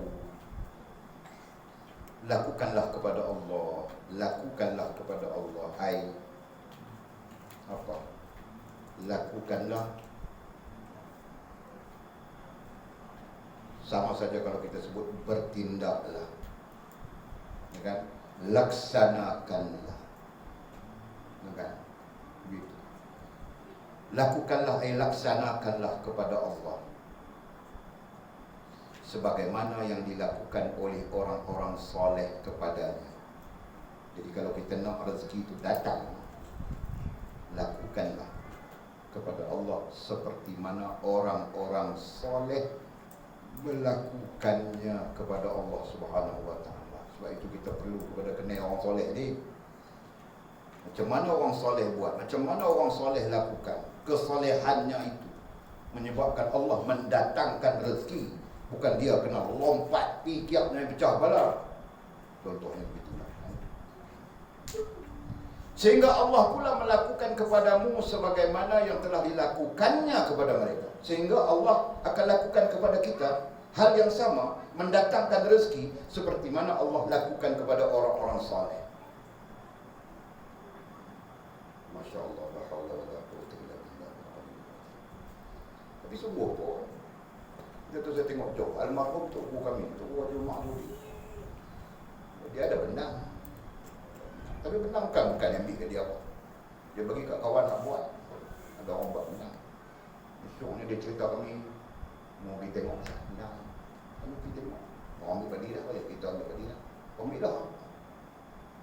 lakukanlah kepada Allah. Lakukanlah kepada Allah. Hai apa? Lakukanlah. Sama saja kalau kita sebut bertindaklah. Ya kan? Laksanakanlah. Ya kan? Begitu. Lakukanlah, laksanakanlah kepada Allah sebagaimana yang dilakukan oleh orang-orang soleh kepadanya. Jadi kalau kita nak rezeki itu datang, lakukanlah kepada Allah seperti mana orang-orang soleh melakukannya kepada Allah Subhanahu wa taala. Sebab itu kita perlu kepada kenal orang soleh ni. Macam mana orang soleh buat, macam mana orang soleh lakukan. Kesolehannya itu menyebabkan Allah mendatangkan rezeki. Bukan dia kena lompat pikirnya pecah kepala. Contohnya begitulah. Sehingga Allah pula melakukan kepadamu sebagaimana yang telah dilakukannya kepada mereka. Sehingga Allah akan lakukan kepada kita hal yang sama, mendatangkan rezeki seperti mana Allah lakukan kepada orang-orang saleh. Masya Allah, la haula wala quwwata illa billah. Tapi sungguh pun, dia tu saya tengok jauh, almarhum tu kami, tu Wajul Ma'dudi. Dia ada benang. Tapi benang bukan ambil ke dia apa. Dia bagi kat kawan nak buat. Ada orang buat benang. Esoknya dia cerita kami, mau pergi tengok benang. Kami pergi tengok. Orang ambil pada dia, boleh kita ambil pada dia. Ambil dah.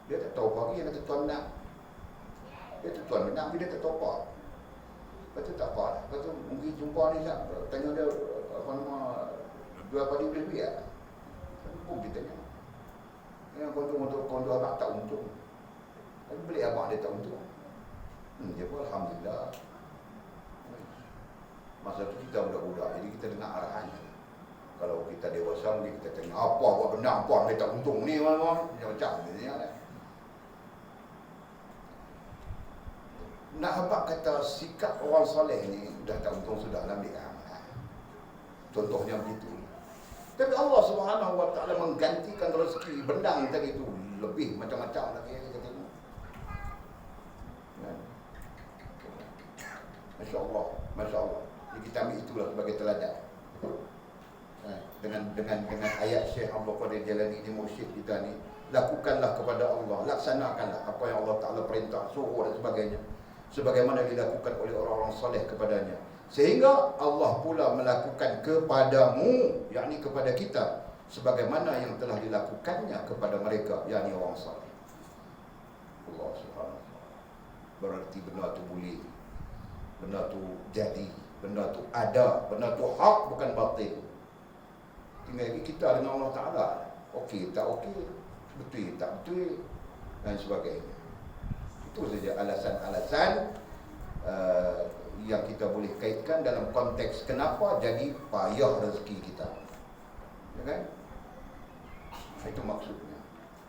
Dia tak tahu pagi yang kata tuan benang. Dia tu tuan benang, tapi dia tak tahu apa. Lepas tu tak apa. Lepas tu mungkin jumpa ni, tanya dia, apa nama, jual pada dia duit tak? Pun kita tanya. Yang kontor abang tak untung. Tapi beli abang dia tak untung. Dia pun Alhamdulillah. Masa tu kita budak-budak, jadi kita dengar arahannya. Kalau kita dewasa, mungkin kita tanya, apa buat benang, apa dia tak untung ni, macam ni kan. Nak habaq kata sikap orang soleh ni dah tak untung sudah ambil amal. Contohnya begitu. Tapi Allah Subhanahu Wa Taala menggantikan rezeki benang tadi itu lebih macam-macam lagi yang kita tengok. Masya Allah, Masya Allah. Jadi kita ambil itulah sebagai teladan. Dengan ayat Syekh Abdul Qadir Jalani ini, mursyid kita ni, lakukanlah kepada Allah, laksanakanlah apa yang Allah Taala perintah, suruh dan sebagainya, sebagaimana dilakukan oleh orang-orang soleh kepadanya. Sehingga Allah pula melakukan kepadamu, yakni kepada kita, sebagaimana yang telah dilakukannya kepada mereka, yakni orang soleh. Allah Subhanahu wa Ta'ala. Berarti benda tu boleh, benda tu jadi, benda tu ada, benda tu hak, bukan batil. Tinggal lagi kita dengan Allah Ta'ala. Okey, tak okey, betul, tak betul, dan sebagainya. Itu saja alasan-alasan yang kita boleh kaitkan dalam konteks kenapa jadi payah rezeki kita. Ya kan? Itu maksudnya.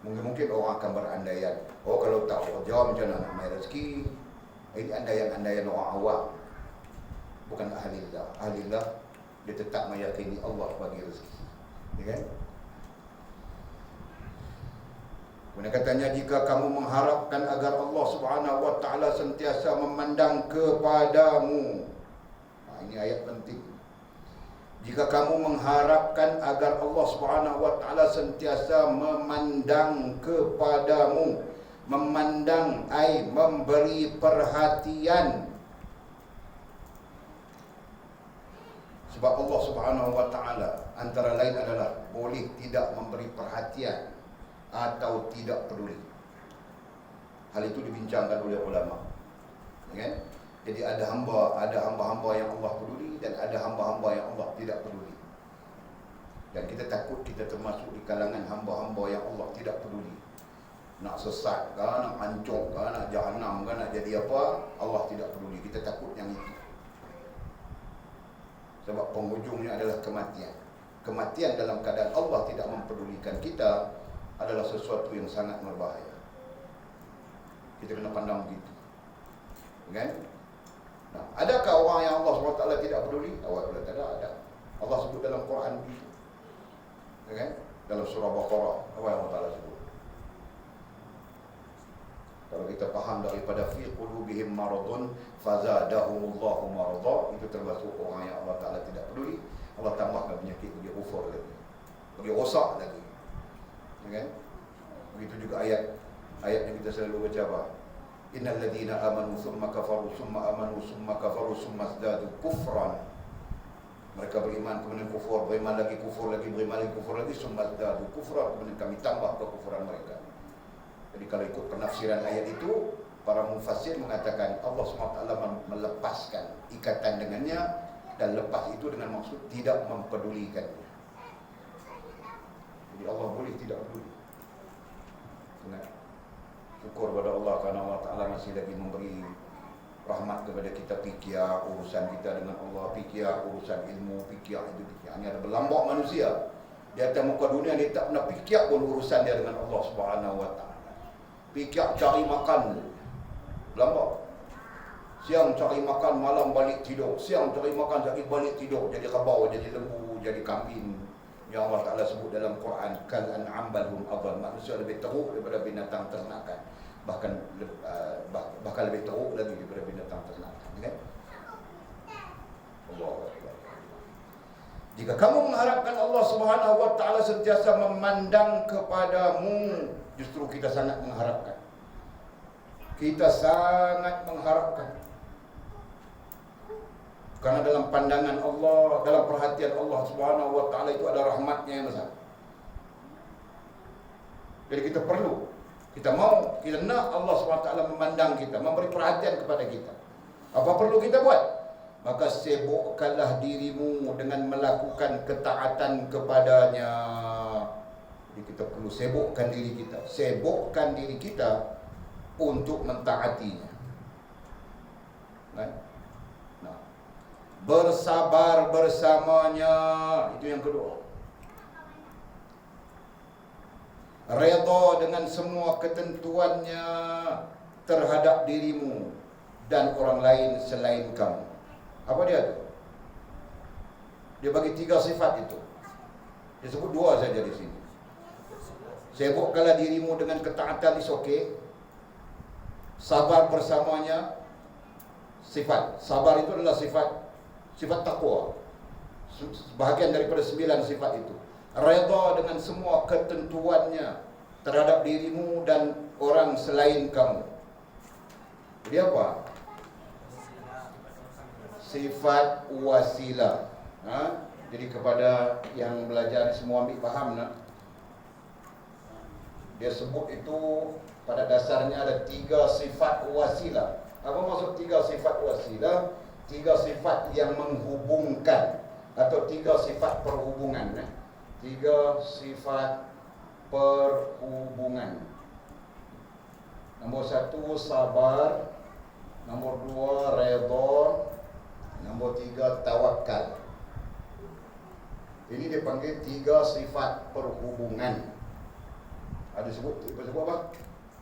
Mungkin orang akan berandaian, oh kalau tak kerja macam mana nak main rezeki. Ini andaian-andaian orang awam. Bukan ahlillah. Ahlillah dia tetap meyakini Allah bagi rezeki. Ya kan? Kemudian katanya, jika kamu mengharapkan agar Allah Subhanahu Wa Taala sentiasa memandang kepadamu. Ini ayat penting. Jika kamu mengharapkan agar Allah Subhanahu Wa Taala sentiasa memandang kepadamu, memandang ai memberi perhatian. Sebab Allah Subhanahu Wa Taala antara lain adalah boleh tidak memberi perhatian atau tidak peduli. Hal itu dibincangkan oleh ulama. Ya kan? Jadi ada hamba-hamba yang Allah peduli dan ada hamba-hamba yang Allah tidak peduli. Dan kita takut kita termasuk di kalangan hamba-hamba yang Allah tidak peduli. Nak sesat ke, nak hancur ke, nak jahanam ke, nak jadi apa, Allah tidak peduli. Kita takut yang itu. Sebab penghujungnya adalah kematian. Kematian dalam keadaan Allah tidak mempedulikan kita adalah sesuatu yang sangat berbahaya. Kita kena pandang begitu. Kan? Nah, adakah orang yang Allah SWT tidak peduli? Awak kata ada. Allah sebut dalam Quran begitu. Kan? Dalam surah Baqarah, apa yang Allah Taala sebut? Kalau kita faham daripada fi qulubihim maradun fazadahumullahu marada, itu termasuk orang yang Allah Taala tidak peduli. Allah tambahkan penyakit bagi kufur lagi, bagi rosak lagi. Ya kan? Begitu juga ayat yang kita selalu baca apa? Innal ladzina amanu tsumma kafaru tsumma amanu tsumma kafaru tsumma zdadu kufran. Mereka beriman kemudian kufur, beriman lagi kufur lagi, beriman lagi kufur lagi, tsumma zdadu kufran, kemudian kami tambah kekufuran mereka. Jadi kalau ikut penafsiran ayat itu, para mufassir mengatakan Allah SWT melepaskan ikatan dengannya, dan lepas itu dengan maksud tidak mempedulikannya. Jadi Allah boleh tidak peduli. Syukur kepada Allah kerana Allah Ta'ala masih lagi memberi rahmat kepada kita. Fikir urusan kita dengan Allah, fikir urusan ilmu, fikir itu. Hanya ada berlambak manusia di atas muka dunia, dia tak pernah fikir pun urusan dia dengan Allah Subhanahu Wa Ta'ala. Fikir cari makan, Lambat. Siang cari makan, malam balik tidur. Siang cari makan, balik tidur. Jadi kerbau, jadi lembu, jadi kambing. Yang Allah Ta'ala sebut dalam Quran, kal an'am bal hum adall. Manusia lebih teruk daripada binatang ternakan. Bahkan lebih teruk lagi daripada binatang ternakan. Okay? Allahu Akbar. Jika kamu mengharapkan Allah Subhanahu wa Ta'ala sentiasa memandang kepadamu, justru kita sangat mengharapkan. Kita sangat mengharapkan. Karena dalam pandangan Allah, dalam perhatian Allah Subhanahu wa Ta'ala itu ada rahmatnya yang besar. Jadi kita perlu, kita mau, kita nak Allah Subhanahu wa Ta'ala memandang kita, memberi perhatian kepada kita. Apa perlu kita buat? Maka sibukkanlah dirimu dengan melakukan ketaatan kepadanya. Jadi kita perlu sibukkan diri kita. Sibukkan diri kita untuk mentaatinya. Nah, bersabar bersamanya, itu yang kedua. Redha dengan semua ketentuannya terhadap dirimu dan orang lain selain kamu. Apa dia tu? Dia bagi 3 sifat itu. Dia sebut 2 saja di sini. Sibukkanlah dirimu dengan ketaatan, is okay. Sabar bersamanya. Sifat sabar itu adalah sifat takwa. Bahagian daripada 9 sifat itu. Redha dengan semua ketentuannya terhadap dirimu dan orang selain kamu. Jadi apa? Sifat wasilah. Jadi kepada yang belajar semua ambil faham nak. Dia sebut itu pada dasarnya ada 3 sifat wasilah. Apa maksud 3 sifat wasilah? 3 sifat yang menghubungkan atau 3 sifat perhubungan. 3 sifat perhubungan. Nombor 1 sabar, nombor 2 redha, nombor 3 tawakal. Ini dipanggil 3 sifat perhubungan. Ada sebut apa?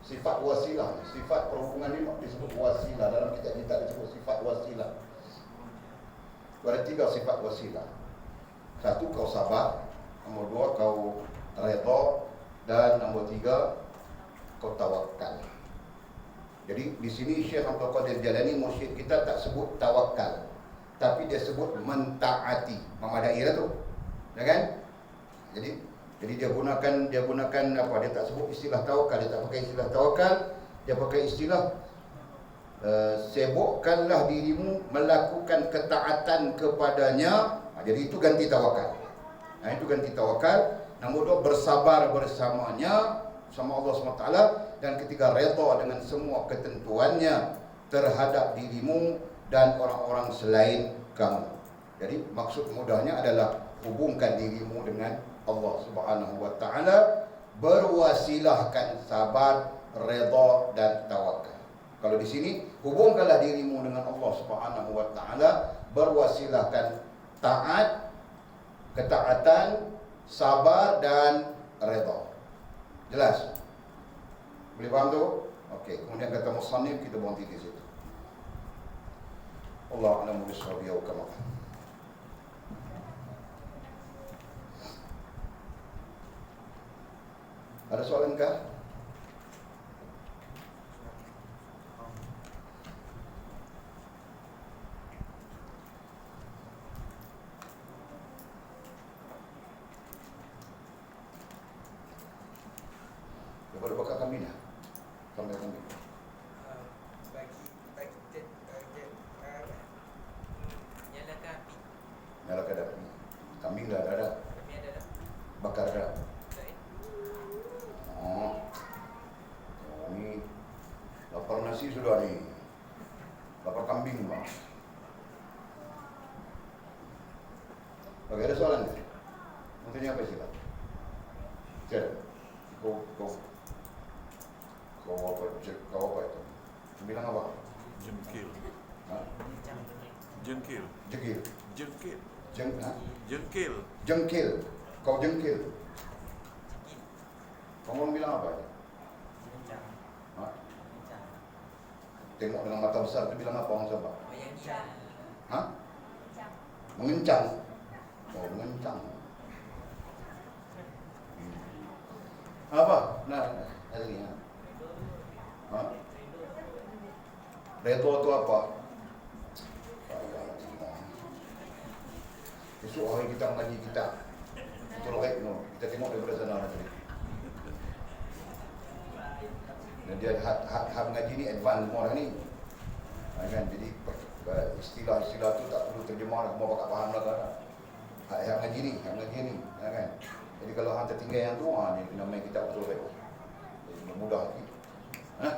Sifat wasilah. Sifat perhubungan ini disebut wasilah. Dalam kitab-kitab disebut sifat wasilah. Ada 3 sifat wasilah. 1 kau sabar, nombor 2 kau redha, dan nombor 3 kau tawakal. Jadi di sini Syekh Abdul Qadir Jalani mursyid kita tak sebut tawakal, tapi dia sebut mentaati. Memadai lah tu. Ya kan? Jadi dia gunakan apa? Dia tak sebut istilah tawakal, dia tak pakai istilah tawakal, dia pakai istilah sibukkanlah dirimu melakukan ketaatan kepadanya. Jadi itu ganti tawakal. Itu ganti tawakal. Nombor 2 bersabar bersamanya sama Allah SWT, dan ketiga redha dengan semua ketentuannya terhadap dirimu dan orang-orang selain kamu. Jadi maksud mudahnya adalah hubungkan dirimu dengan Allah Subhanahu wa Ta'ala, berwasilahkan sabar, redha dan tawakal. Kalau di sini hubungkanlah dirimu dengan Allah Subhanahu wa Ta'ala, berwasilahkan taat, ketaatan, sabar dan redha. Jelas? Boleh faham tu? Okey, kemudian kata musannif, kita berhenti di situ. Allah a'lamu bis-shawab ya kama. Ada soalan kah? Daripada bakar kambing dah? Sampai kambing. Nyalakan api. Nyalakan dah. Kambing dah ada. Kami ada dah. Bakar dah. Tak eh? Ni lapar nasi sudah ni. Lapar kambing bang. Okey, ada soalan ni? Maksudnya apa sila? Cik, kau apa itu? Bilang apa? Jengkil. Ha? Jengkil. Jengkil. Jengkil. Jengkil. Jengkil. Jengkil. Kau jengkil. Kau mau bilang apa? Ha? tengok dengan mata besar tu bilang apa orang Sabah? Oh, yang gila. Ha? Mengencang. Oh, mengencang. Apa? Nah, hari ni. Ha? Redha tu apa? Esok hari kita mengaji kitab. Betul right no. Kita tengok daripada sana nanti. Dan dia hak mengaji ni advance semua dah ni. Kan? Jadi istilah-istilah tu tak perlu terjemah dah, semua bakal faham lah kan. Hak mengaji ni, kan? Jadi kalau hang tertinggal yang tu, ni kena main kitab betul right. Jadi mudah lagi. Ha?